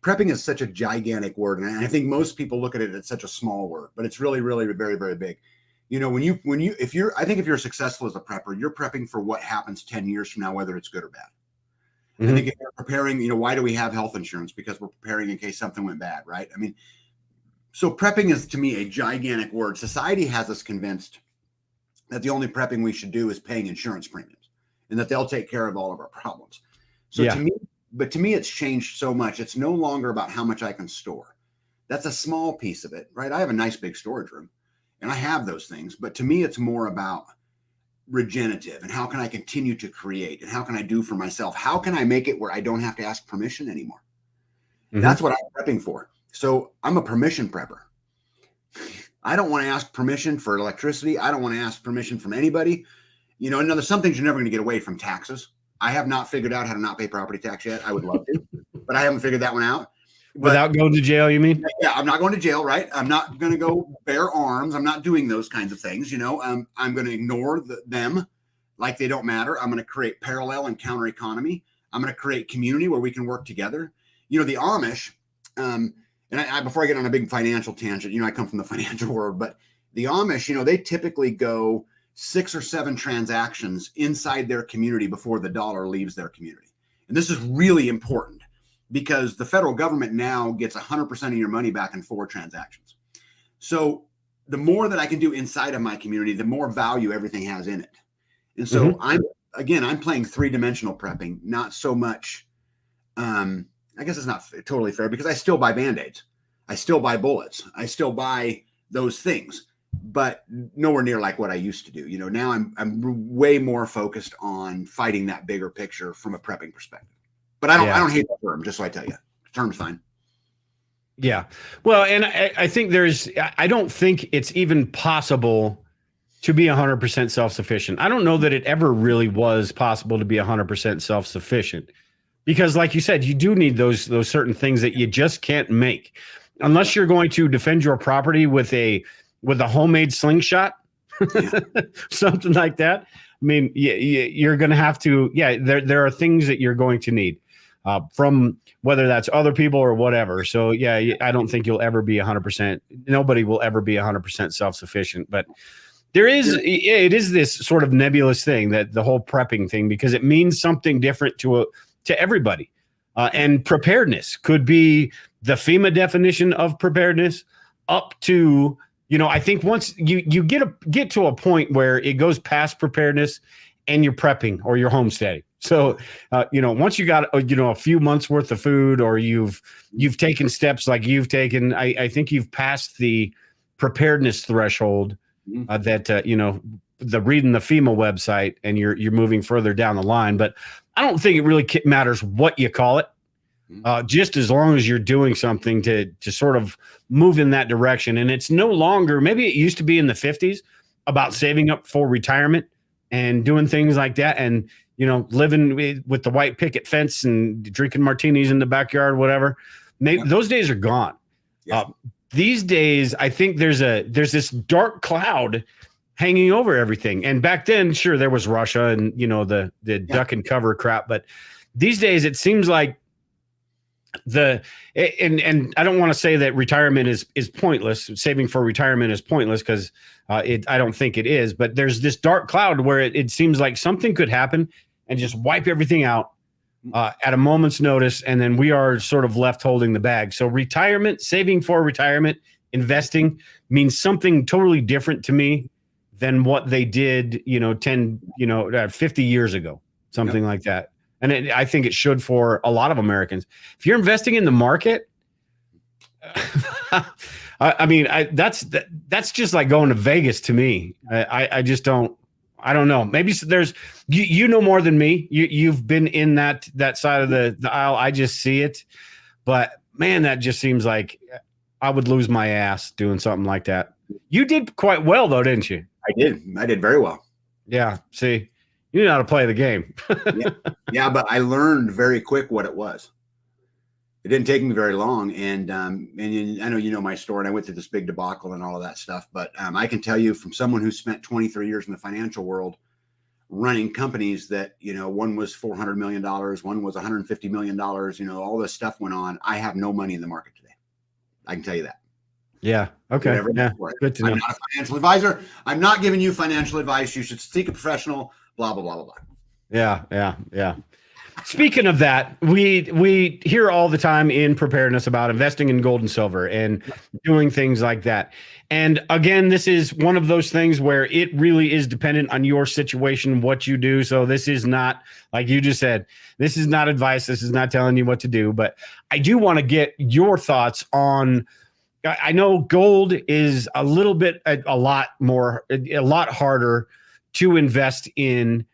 Prepping is such a gigantic word, and I think most people look at it as such a small word, but it's really, really very, very big. If you're successful as a prepper, you're prepping for what happens 10 years from now, whether it's good or bad. I think if you're preparing, why do we have health insurance? Because we're preparing in case something went bad, right? I mean, so prepping is, to me, a gigantic word. Society has us convinced that the only prepping we should do is paying insurance premiums, and that they'll take care of all of our problems. So to me, it's changed so much. It's no longer about how much I can store. That's a small piece of it, right? I have a nice big storage room, and I have those things. But to me, it's more about regenerative, and how can I continue to create, and how can I do for myself? How can I make it where I don't have to ask permission anymore? That's what I'm prepping for. So I'm a permission prepper. I don't want to ask permission for electricity. I don't want to ask permission from anybody. And there's some things you're never going to get away from: taxes. I have not figured out how to not pay property tax yet. I would love to, but I haven't figured that one out. Without going to jail, you mean? Yeah, I'm not going to jail, right? I'm not going to go bear arms. I'm not doing those kinds of things. I'm going to ignore them like they don't matter. I'm going to create parallel and counter economy. I'm going to create community where we can work together. The Amish, and before I get on a big financial tangent, I come from the financial world, but the Amish, they typically go 6 or 7 transactions inside their community before the dollar leaves their community. And this is really important, because the federal government now gets 100% of your money back in 4 transactions. So the more that I can do inside of my community, the more value everything has in it. And so I'm playing three-dimensional prepping, not so much. I guess it's not totally fair, because I still buy Band-Aids. I still buy bullets. I still buy those things, but nowhere near like what I used to do. Now I'm way more focused on fighting that bigger picture from a prepping perspective. But I don't hate the term, just so I tell you. The term's fine. Yeah. Well, and I think I don't think it's even possible to be 100% self-sufficient. I don't know that it ever really was possible to be 100% self-sufficient, because like you said, you do need those certain things that you just can't make unless you're going to defend your property with a homemade slingshot, something like that. I mean, you're going to have to, there are things that you're going to need. From whether that's other people or whatever. So I don't think you'll ever be 100%. Nobody will ever be 100% self-sufficient. But it is this sort of nebulous thing, that the whole prepping thing, because it means something different to everybody. And preparedness could be the FEMA definition of preparedness, up to, I think once you get to a point where it goes past preparedness and you're prepping or you're homesteading. So, once you got, a few months worth of food, or you've taken steps like you've taken, I think you've passed the preparedness threshold, that, the reading the FEMA website, and you're moving further down the line. But I don't think it really matters what you call it. Just as long as you're doing something to sort of move in that direction. And it's no longer, maybe it used to be in the 50s, about saving up for retirement and doing things like that, and living with the white picket fence and drinking martinis in the backyard, whatever. Maybe those days are gone. Yeah. These days, I think there's this dark cloud hanging over everything. And back then, sure, there was Russia and the duck and cover crap, but these days it seems like and I don't want to say that retirement is pointless. Saving for retirement is pointless, because I don't think it is. But there's this dark cloud where it seems like something could happen and just wipe everything out at a moment's notice, and then we are sort of left holding the bag. So retirement, saving for retirement, investing means something totally different to me than what they did, 50 years ago, something like that. And I think it should for a lot of Americans. If you're investing in the market, that's just like going to Vegas to me. I just don't. I don't know. Maybe there's you know more than me. You've been in that side of the aisle. I just see it, but man, that just seems like I would lose my ass doing something like that. You did quite well though, didn't you? I did very well. Yeah. See, you know how to play the game. yeah, but I learned very quick what it was. It didn't take me very long, and I know my story, and I went through this big debacle and all of that stuff. But I can tell you, from someone who spent 23 years in the financial world, running companies that one was $400 million, one was $150 million. All this stuff went on. I have no money in the market today. I can tell you that. Yeah. Okay. Yeah. Good to know. I'm not a financial advisor. I'm not giving you financial advice. You should seek a professional. Blah blah blah blah blah. Yeah. Speaking of that, we hear all the time in preparedness about investing in gold and silver and doing things like that. And again, this is one of those things where it really is dependent on your situation, what you do. So this is not, like you just said, this is not advice. This is not telling you what to do. But I do want to get your thoughts on, I know gold is a lot harder to invest in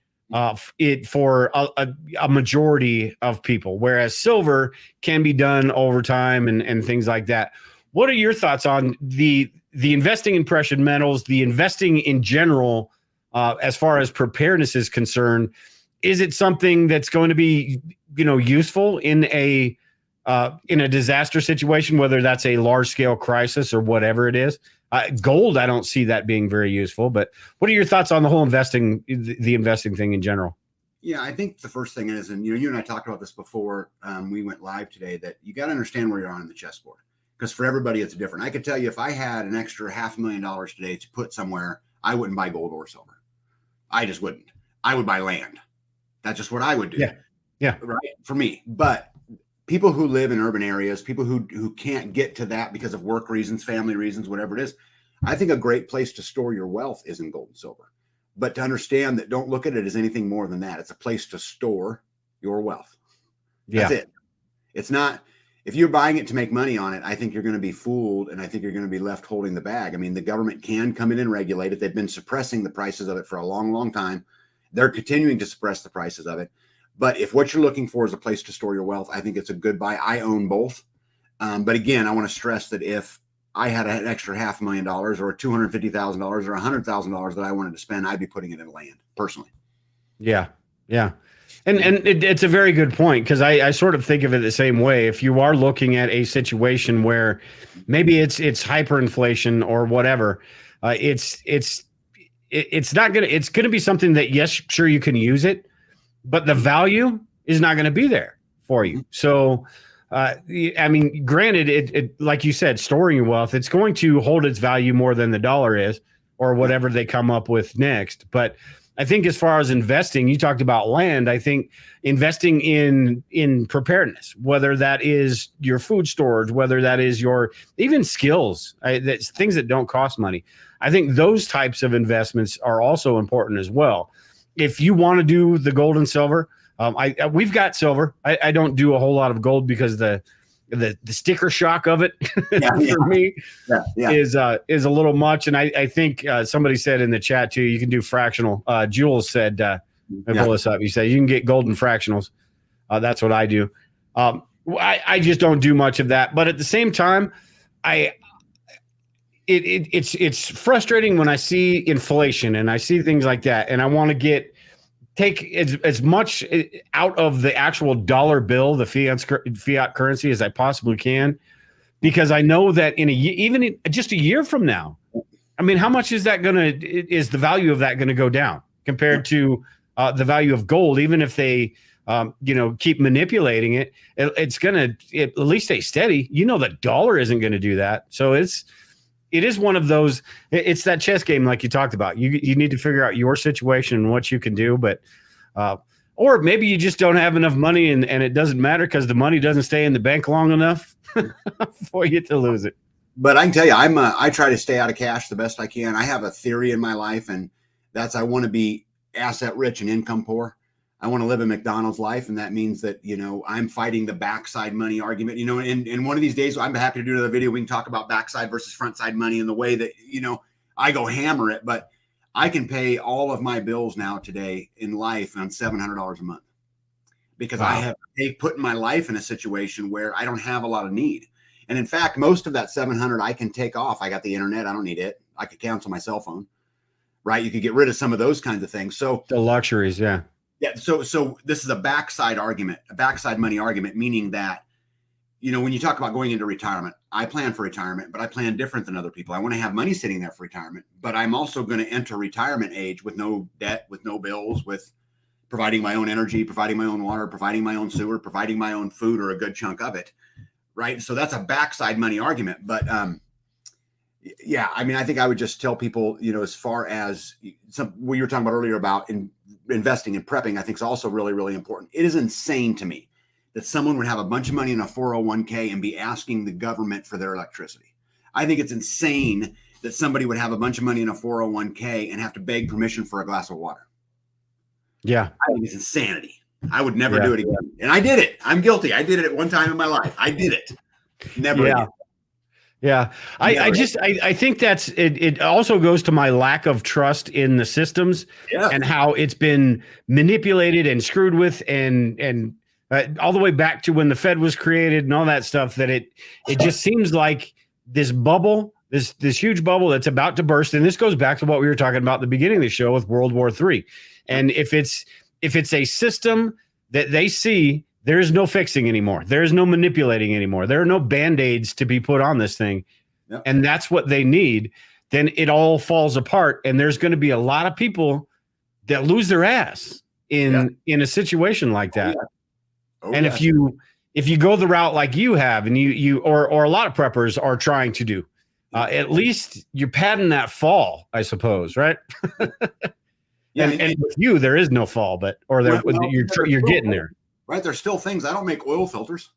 it for a majority of people, whereas silver can be done over time and things like that. What are your thoughts on the investing in precious metals, the investing in general, as far as preparedness is concerned? Is it something that's going to be, useful in a disaster situation, whether that's a large scale crisis or whatever it is? Gold, I don't see that being very useful, but what are your thoughts on the whole the investing thing in general? Yeah, I think the first thing is, and you and I talked about this before we went live today, that you got to understand where you're on the chessboard, because for everybody it's different. I could tell you, if I had an extra $500,000 today to put somewhere, I wouldn't buy gold or silver. I just wouldn't. I would buy land. That's just what I would do. Yeah. Right. For me, but people who live in urban areas, people who can't get to that because of work reasons, family reasons, whatever it is, I think a great place to store your wealth is in gold and silver. But to understand that, don't look at it as anything more than that. It's a place to store your wealth. That's it. It's not, if you're buying it to make money on it, I think you're going to be fooled, and I think you're going to be left holding the bag. I mean, the government can come in and regulate it. They've been suppressing the prices of it for a long, long time. They're continuing to suppress the prices of it. But if what you're looking for is a place to store your wealth, I think it's a good buy. I own both. But again, I want to stress that if I had an extra $500,000 or $250,000 or $100,000 that I wanted to spend, I'd be putting it in land personally. Yeah. And it's a very good point, because I sort of think of it the same way. If you are looking at a situation where maybe it's hyperinflation or whatever, it's going to be something that, yes, sure, you can use it, but the value is not going to be there for you. So, I mean, granted, it like you said, storing your wealth, it's going to hold its value more than the dollar is. or whatever they come up with next. But I think as far as investing, you talked about land. I think investing in preparedness, whether that is your food storage, whether that is your even skills, that's things that don't cost money. I think those types of investments are also important as well. If you want to do the gold and silver, we've got silver. I don't do a whole lot of gold because the sticker shock of it for me is a little much. And I think somebody said in the chat too, you can do fractional. Jules said, pull this up. You say you can get gold and fractionals. That's what I do. I just don't do much of that. But at the same time, it's frustrating when I see inflation and I see things like that, and I want to take as much out of the actual dollar bill, the fiat currency, as I possibly can, because I know that even just a year from now, I mean, how much is the value of that going to go down compared to the value of gold? Even if they, keep manipulating it, it's going to at least stay steady. The dollar isn't going to do that. So it is one of those, it's that chess game like you talked about. You need to figure out your situation and what you can do, but or maybe you just don't have enough money and it doesn't matter because the money doesn't stay in the bank long enough for you to lose it. But I can tell you, I try to stay out of cash the best I can. I have a theory in my life, and that's I want to be asset rich and income poor. I want to live a McDonald's life, and that means that, I'm fighting the backside money argument, and one of these days I'm happy to do another video. We can talk about backside versus front side money and the way that, I go hammer it, but I can pay all of my bills now today in life on $700 a month because I have put my life in a situation where I don't have a lot of need. And in fact, most of that 700 I can take off. I got the internet. I don't need it. I could cancel my cell phone, right? You could get rid of some of those kinds of things. So the luxuries. Yeah. Yeah. So this is a backside argument, a backside money argument, meaning that, when you talk about going into retirement, I plan for retirement, but I plan different than other people. I want to have money sitting there for retirement, but I'm also going to enter retirement age with no debt, with no bills, with providing my own energy, providing my own water, providing my own sewer, providing my own food or a good chunk of it. Right. So that's a backside money argument. But yeah, I mean, I think I would just tell people, as far as what you were talking about earlier about investing and prepping, I think is also really, really important. It is insane to me that someone would have a bunch of money in a 401k and be asking the government for their electricity. I think it's insane that somebody would have a bunch of money in a 401k and have to beg permission for a glass of water. Yeah. I think it's insanity. I would never do it again. And I did it. I'm guilty. I did it at one time in my life. I did it. Never again. Yeah. I think that's it also goes to my lack of trust in the systems and how it's been manipulated and screwed with and all the way back to when the Fed was created and all that stuff, that it just seems like this bubble, this huge bubble that's about to burst. And this goes back to what we were talking about at the beginning of the show with World War III. And if it's a system that they see, there is no fixing anymore. There is no manipulating anymore. There are no Band-Aids to be put on this thing. Yep. And that's what they need. Then it all falls apart. And there's going to be a lot of people that lose their ass in a situation like that. And if you go the route like you have, and you or a lot of preppers are trying to do, at least you're padding that fall, I suppose, right? And with you, there is no fall, but you're getting there. Right. There's still things. I don't make oil filters.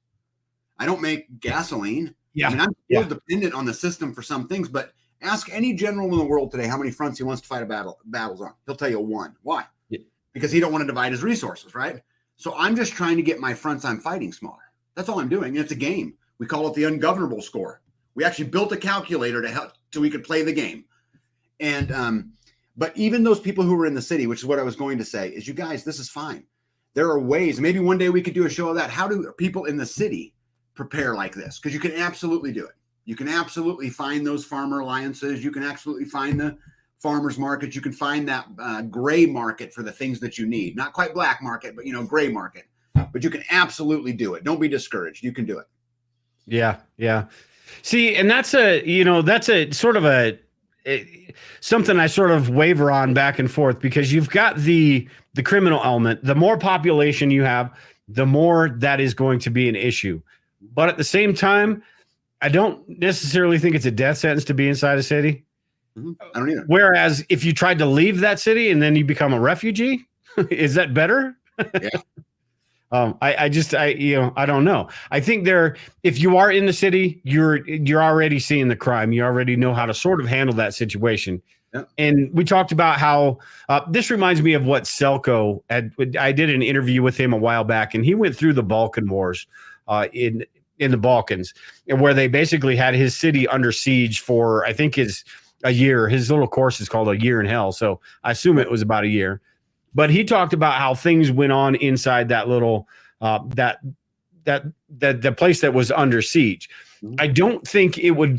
I don't make gasoline. Yeah. I mean, I'm still dependent on the system for some things, but ask any general in the world today how many fronts he wants to fight battles on. He'll tell you one. Why? Yeah. Because he don't want to divide his resources, right? So I'm just trying to get my fronts I'm fighting smaller. That's all I'm doing. And it's a game. We call it the ungovernable score. We actually built a calculator to help so we could play the game. And but even those people who were in the city, which is what I was going to say, is you guys, this is fine. There are ways. Maybe one day we could do a show of that. How do people in the city prepare like this? Because you can absolutely do it. You can absolutely find those farmer alliances. You can absolutely find the farmers market. You can find that gray market for the things that you need. Not quite black market, but gray market. But you can absolutely do it. Don't be discouraged. You can do it. Yeah, yeah. See, and that's a sort of something I sort of waver on back and forth, because you've got the criminal element. The more population you have, the more that is going to be an issue. But at the same time, I don't necessarily think it's a death sentence to be inside a city. I don't either. Whereas if you tried to leave that city and then you become a refugee, is that better? Yeah. I don't know. I think if you are in the city, you're already seeing the crime. You already know how to sort of handle that situation. Yeah. And we talked about how this reminds me of what Selko had. I did an interview with him a while back, and he went through the Balkan Wars in the Balkans, and where they basically had his city under siege for, I think, a year. His little course is called A Year in Hell, so I assume it was about a year. But he talked about how things went on inside that little that place that was under siege. I don't think it would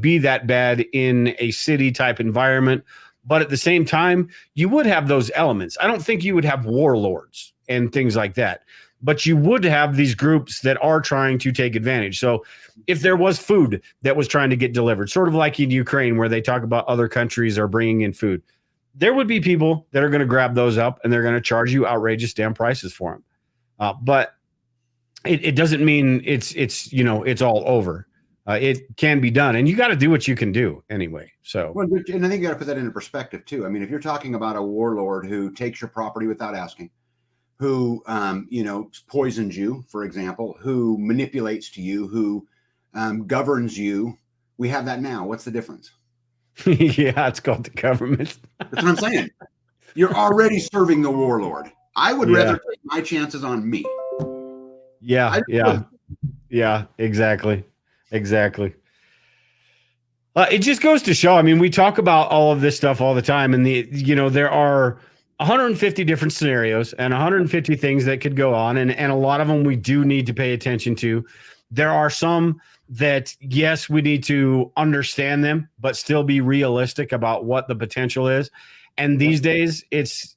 be that bad in a city type environment, but at the same time, you would have those elements. I don't think you would have warlords and things like that, but you would have these groups that are trying to take advantage. So if there was food that was trying to get delivered, sort of like in Ukraine, where they talk about other countries are bringing in food, there would be people that are going to grab those up and they're going to charge you outrageous damn prices for them. But it doesn't mean it's all over. It can be done, and you got to do what you can do anyway. So, well, and I think you got to put that into perspective too. I mean, if you're talking about a warlord who takes your property without asking, who poisons you, for example, who manipulates to you, who governs you, we have that now. What's the difference? Yeah, it's called the government. That's what I'm saying. You're already serving the warlord. I would rather take my chances on me. Yeah, exactly. It just goes to show. I mean, we talk about all of this stuff all the time, and there are 150 different scenarios and 150 things that could go on, and a lot of them we do need to pay attention to. There are some that, yes, we need to understand them, but still be realistic about what the potential is. And these days, it's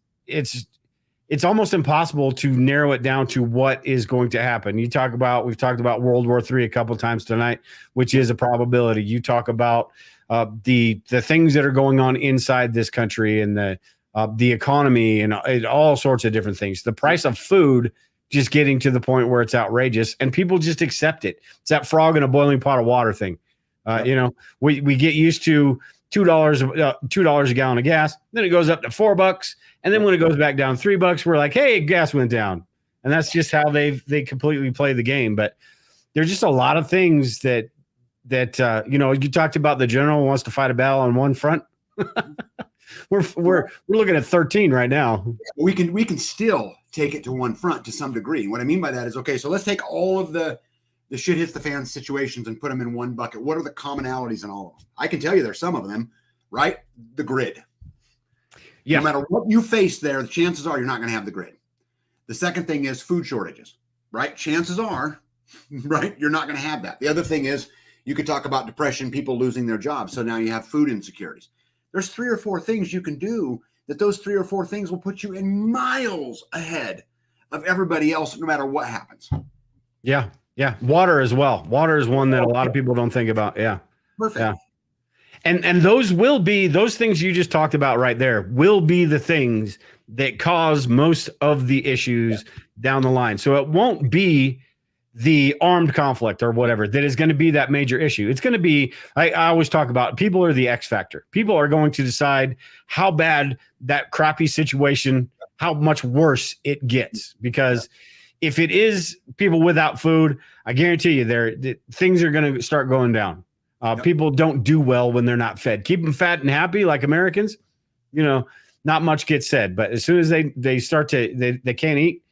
almost impossible to narrow it down to what is going to happen. We've talked about World War III a couple of times tonight, which is a probability. You talk about the things that are going on inside this country and the economy and all sorts of different things. The price of food just getting to the point where it's outrageous and people just accept it. It's that frog in a boiling pot of water thing. We get used to $2 a gallon of gas, then it goes up to $4, and then when it goes back down $3, we're like, hey, gas went down. And that's just how they completely play the game. But there's just a lot of things that you talked about. The general wants to fight a battle on one front. we're looking at 13 right now. We can still take it to one front to some degree. And what I mean by that is, okay, so let's take all of the shit hits the fan situations and put them in one bucket. What are the commonalities in all of them? I can tell you there's some of them, right? The grid. Yeah. No matter what you face there, the chances are you're not going to have the grid. The second thing is food shortages, right? Chances are, right, you're not going to have that. The other thing is you could talk about depression, people losing their jobs. So now you have food insecurities. There's 3 or 4 things you can do that those 3 or 4 things will put you in miles ahead of everybody else, no matter what happens. Yeah. Yeah. Water as well. Water is one that a lot of people don't think about. Yeah. Perfect. Yeah. And those things you just talked about right there will be the things that cause most of the issues down the line. So it won't be the armed conflict or whatever that is going to be that major issue. It's going to be, I always talk about, people are the X factor. People are going to decide how bad that crappy situation, how much worse it gets. Because if it is people without food, I guarantee you things are going to start going down. People don't do well when they're not fed. Keep them fat and happy like Americans, not much gets said. But as soon as they start to, they can't eat,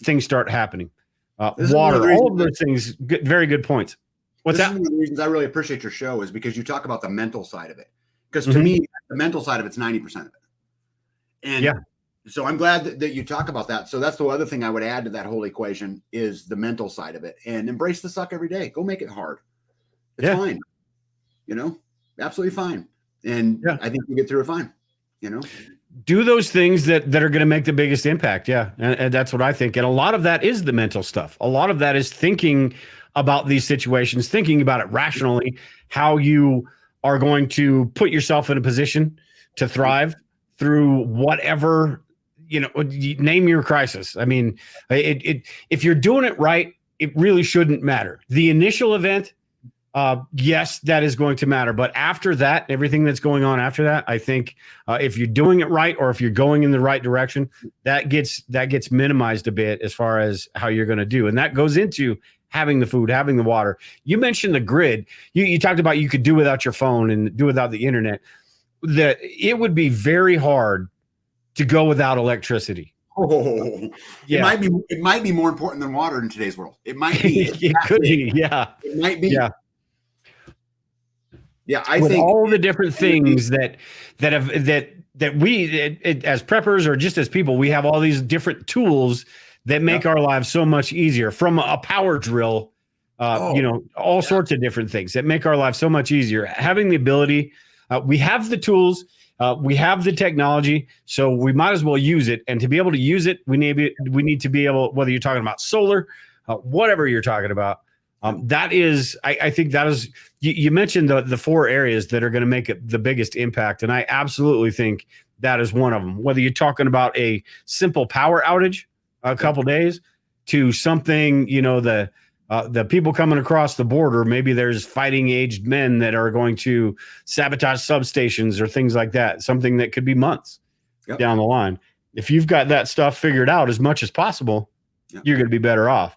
things start happening. Water, all of those things, very good points. What's that? One of the reasons I really appreciate your show is because you talk about the mental side of it. Because to me, the mental side of it's 90% of it. And so I'm glad that you talk about that. So that's the other thing I would add to that whole equation is the mental side of it. And embrace the suck every day. Go make it hard. It's fine. Absolutely fine. And I think we get through it fine. Do those things that are going to make the biggest impact. Yeah. And that's what I think. And a lot of that is the mental stuff. A lot of that is thinking about these situations, thinking about it rationally, how you are going to put yourself in a position to thrive through whatever, name your crisis. I mean, if you're doing it right, it really shouldn't matter. The initial event, yes, that is going to matter. But after that, everything that's going on after that, I think if you're doing it right, or if you're going in the right direction, that gets minimized a bit as far as how you're going to do. And that goes into having the food, having the water. You mentioned the grid. You talked about you could do without your phone and do without the internet. That it would be very hard to go without electricity. Oh, yeah. It might be more important than water in today's world. It might be. It could be. Yeah. It might be. Yeah. Yeah. I With think all the different things that we as preppers, or just as people, we have all these different tools that make our lives so much easier, from a power drill, all sorts of different things that make our lives so much easier. Having the ability, we have the tools, we have the technology, so we might as well use it. And to be able to use it, we need to be able, whether you're talking about solar, whatever you're talking about. That is, I think that is, you mentioned the 4 areas that are going to make it the biggest impact. And I absolutely think that is one of them. Whether you're talking about a simple power outage, a couple days, to something, the people coming across the border, maybe there's fighting aged men that are going to sabotage substations or things like that. Something that could be months down the line. If you've got that stuff figured out as much as possible, you're going to be better off.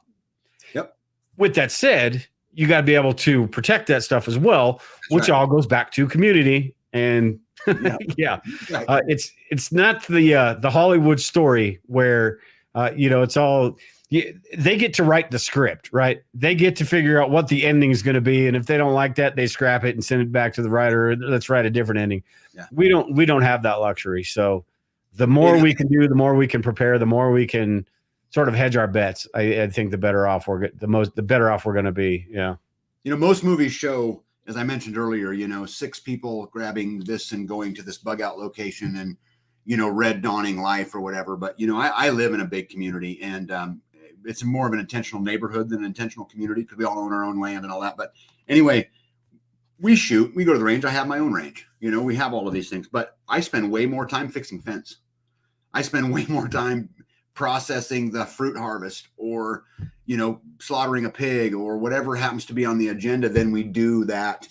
Yep. With that said, you got to be able to protect that stuff as well, which all goes back to community. And it's not the Hollywood story where it's all. They get to write the script, right? They get to figure out what the ending is going to be, and if they don't like that, they scrap it and send it back to the writer. Let's write a different ending. Yeah. We don't have that luxury. So the more we can do, the more we can prepare, the more we can sort of hedge our bets. I think the better off we're going to be. Yeah. Most movies show, as I mentioned earlier, 6 people grabbing this and going to this bug out location and red dawning life or whatever. But I live in a big community, and it's more of an intentional neighborhood than an intentional community, because we all own our own land and all that. But anyway, we go to the range. I have my own range. We have all of these things, but I spend way more time fixing fence. I spend way more time processing the fruit harvest, or, slaughtering a pig, or whatever happens to be on the agenda, than we do that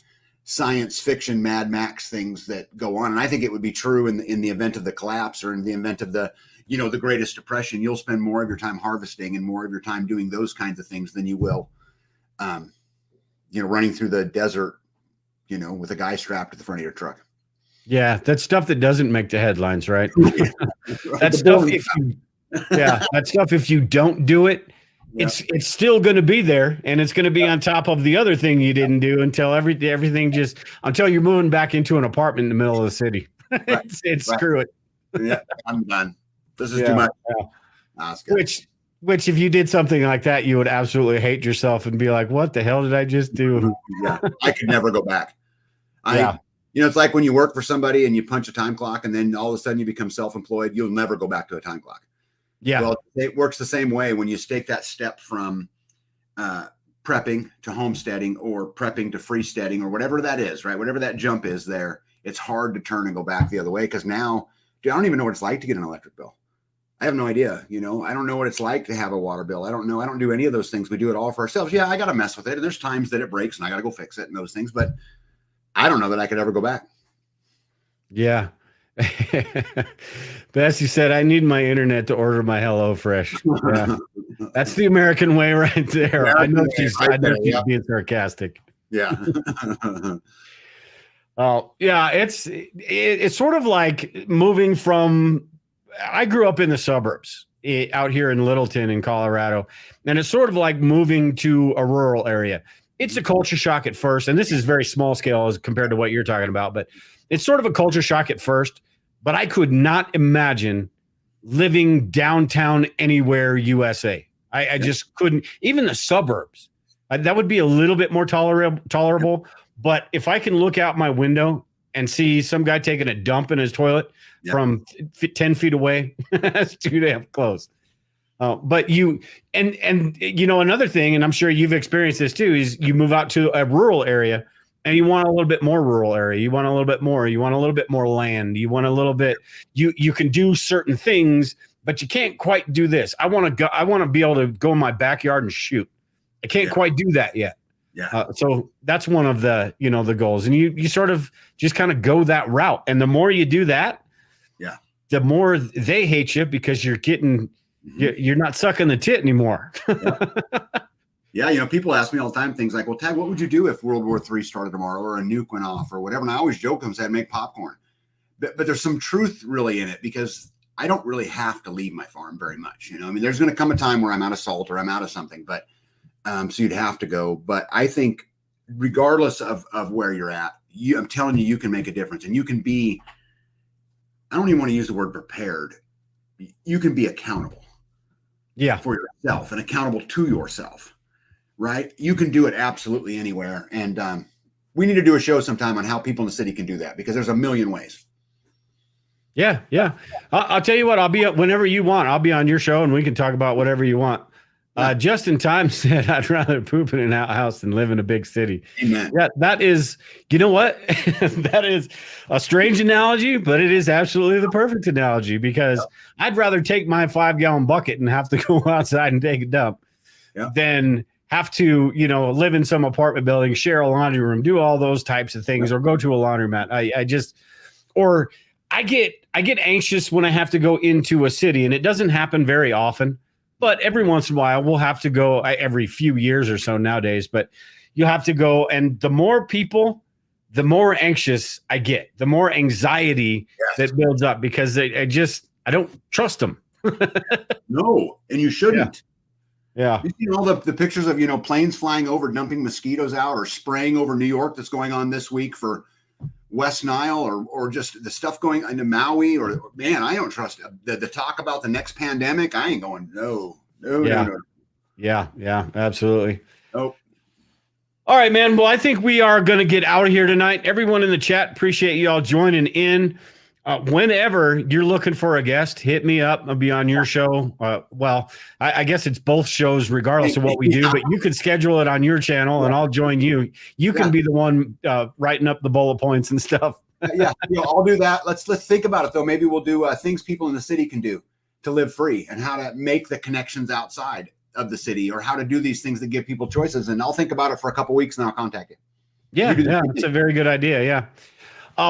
science fiction Mad Max things that go on. And I think it would be true in the event of the collapse, or in the event of the Greatest Depression. You'll spend more of your time harvesting and more of your time doing those kinds of things than you will, running through the desert, with a guy strapped to the front of your truck. Yeah. That's stuff that doesn't make the headlines, right? That's stuff. That stuff, if you don't do it, it's still going to be there, and it's going to be on top of the other thing you didn't do until until you're moving back into an apartment in the middle of the city. Screw it. Yeah, I'm done. This is too much. Yeah. Which if you did something like that, you would absolutely hate yourself and be like, what the hell did I just do? Yeah, I could never go back. It's like when you work for somebody and you punch a time clock, and then all of a sudden you become self-employed. You'll never go back to a time clock. Yeah. Well, it works the same way when you take that step from prepping to homesteading, or prepping to freesteading, or whatever that is, right? Whatever that jump is there, it's hard to turn and go back the other way, because now I don't even know what it's like to get an electric bill. I have no idea. I don't know what it's like to have a water bill. I don't know. I don't do any of those things. We do it all for ourselves. Yeah, I got to mess with it. And there's times that it breaks and I got to go fix it and those things, but I don't know that I could ever go back. Yeah. Bessie said, I need my internet to order my HelloFresh. Yeah. That's the American way right there. I know she's being sarcastic. Yeah. Oh, yeah. It's sort of like moving from, I grew up in the suburbs out here in Littleton in Colorado, and it's sort of like moving to a rural area. It's a culture shock at first, and this is very small scale as compared to what you're talking about, but it's sort of a culture shock at first. But I could not imagine living downtown anywhere USA. I just couldn't. Even the suburbs, that would be a little bit more tolerable. But if I can look out my window and see some guy taking a dump in his toilet from 10 feet away, that's too damn close. But another thing, and I'm sure you've experienced this too, is you move out to a rural area and you want a little bit more rural area. You want a little bit more. You want a little bit more land. You want a little bit. You can do certain things, but you can't quite do this. I want to be able to go in my backyard and shoot. I can't quite do that yet. Yeah. So that's one of the, the goals. And you sort of just kind of go that route. And the more you do that, yeah, the more they hate you because you're getting, you're not sucking the tit anymore. Yeah. People ask me all the time things like, well, Tag, what would you do if World War III started tomorrow or a nuke went off or whatever? And I always joke and say I'd make popcorn. But there's some truth really in it because I don't really have to leave my farm very much. There's going to come a time where I'm out of salt or I'm out of something, but so you'd have to go. But I think regardless of where you're at, I'm telling you, you can make a difference and you can be, I don't even want to use the word prepared. You can be accountable for yourself and accountable to yourself, right? You can do it absolutely anywhere. And we need to do a show sometime on how people in the city can do that because there's a million ways. Yeah. Yeah. I'll tell you what, I'll be up whenever you want. I'll be on your show and we can talk about whatever you want. Justin Time said, I'd rather poop in an outhouse than live in a big city. Amen. Yeah, that is, you know what? That is a strange analogy, but it is absolutely the perfect analogy because I'd rather take my 5-gallon bucket and have to go outside and take a dump than have to, live in some apartment building, share a laundry room, do all those types of things, or go to a laundromat. I get anxious when I have to go into a city, and it doesn't happen very often. But every once in a while, we'll have to go every few years or so nowadays. But you have to go. And the more people, the more anxious I get, the more anxiety that builds up because I don't trust them. No, and you shouldn't. Yeah. You've seen all the pictures of, planes flying over, dumping mosquitoes out or spraying over New York that's going on this week for West Nile or just the stuff going into Maui or man, I don't trust the talk about the next pandemic. I ain't going. No. Yeah, absolutely. Oh, all right, man. Well, I think we are going to get out of here tonight. Everyone in the chat, appreciate you all joining in. Whenever you're looking for a guest, hit me up. I'll be on your show. I guess it's both shows regardless of what we do, but you can schedule it on your channel and I'll join you. You can be the one writing up the bullet points and stuff. I'll do that. Let's think about it though. Maybe we'll do things people in the city can do to live free and how to make the connections outside of the city or how to do these things that give people choices. And I'll think about it for a couple of weeks and I'll contact you. Yeah, that's a very good idea. Yeah.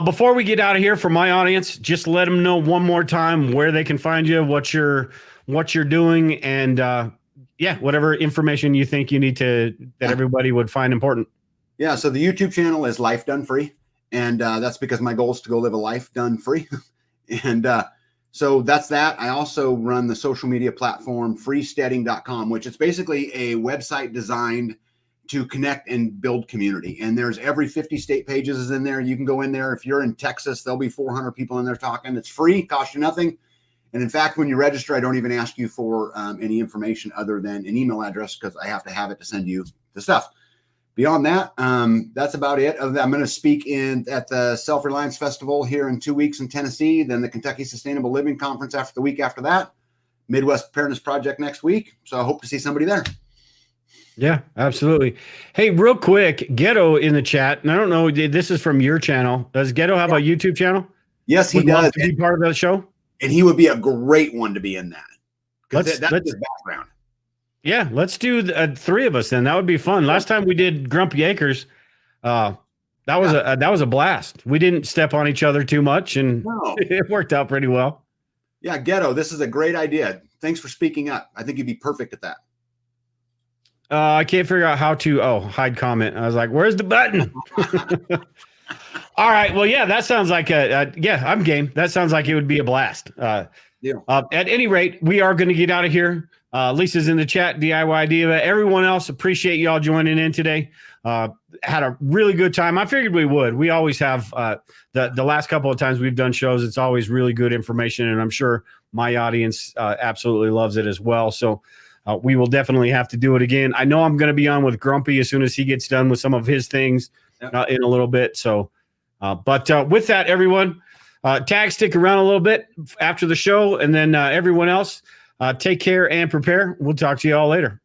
Before we get out of here, for my audience, just let them know one more time where they can find you, what you're doing, and whatever information you think you need that everybody would find important. Yeah, so the YouTube channel is Life Done Free, and that's because my goal is to go live a life done free. And so that's that. I also run the social media platform freesteading.com, which is basically a website designed to connect and build community. And there's every 50 state pages is in there. You can go in there. If you're in Texas, there'll be 400 people in there talking. It's free, costs you nothing. And in fact, when you register, I don't even ask you for any information other than an email address because I have to have it to send you the stuff. Beyond that, that's about it. I'm going to speak at the Self-Reliance Festival here in 2 weeks in Tennessee, then the Kentucky Sustainable Living Conference after the week after that, Midwest Preparedness Project next week. So I hope to see somebody there. Yeah, absolutely. Hey, real quick, Ghetto in the chat, and I don't know, this is from your channel. Does Ghetto have a YouTube channel? Yes, he does. To be part of the show? And he would be a great one to be in that. That's his background. Yeah, let's do 3 of us then. That would be fun. Last time we did Grumpy Acres, that was a blast. We didn't step on each other too much, and it worked out pretty well. Yeah, Ghetto, this is a great idea. Thanks for speaking up. I think you'd be perfect at that. I can't figure out how to hide comment. I was like, where's the button? All right. Well, yeah, that sounds like I'm game. That sounds like it would be a blast. At any rate, we are going to get out of here. Lisa's in the chat, DIY Diva. Everyone else, appreciate y'all joining in today. Had a really good time. I figured we would. We always have the last couple of times we've done shows. It's always really good information, and I'm sure my audience absolutely loves it as well. So we will definitely have to do it again. I know I'm going to be on with Grumpy as soon as he gets done with some of his things in a little bit. So, but with that, everyone, Tag, stick around a little bit after the show, and then everyone else, take care and prepare. We'll talk to you all later.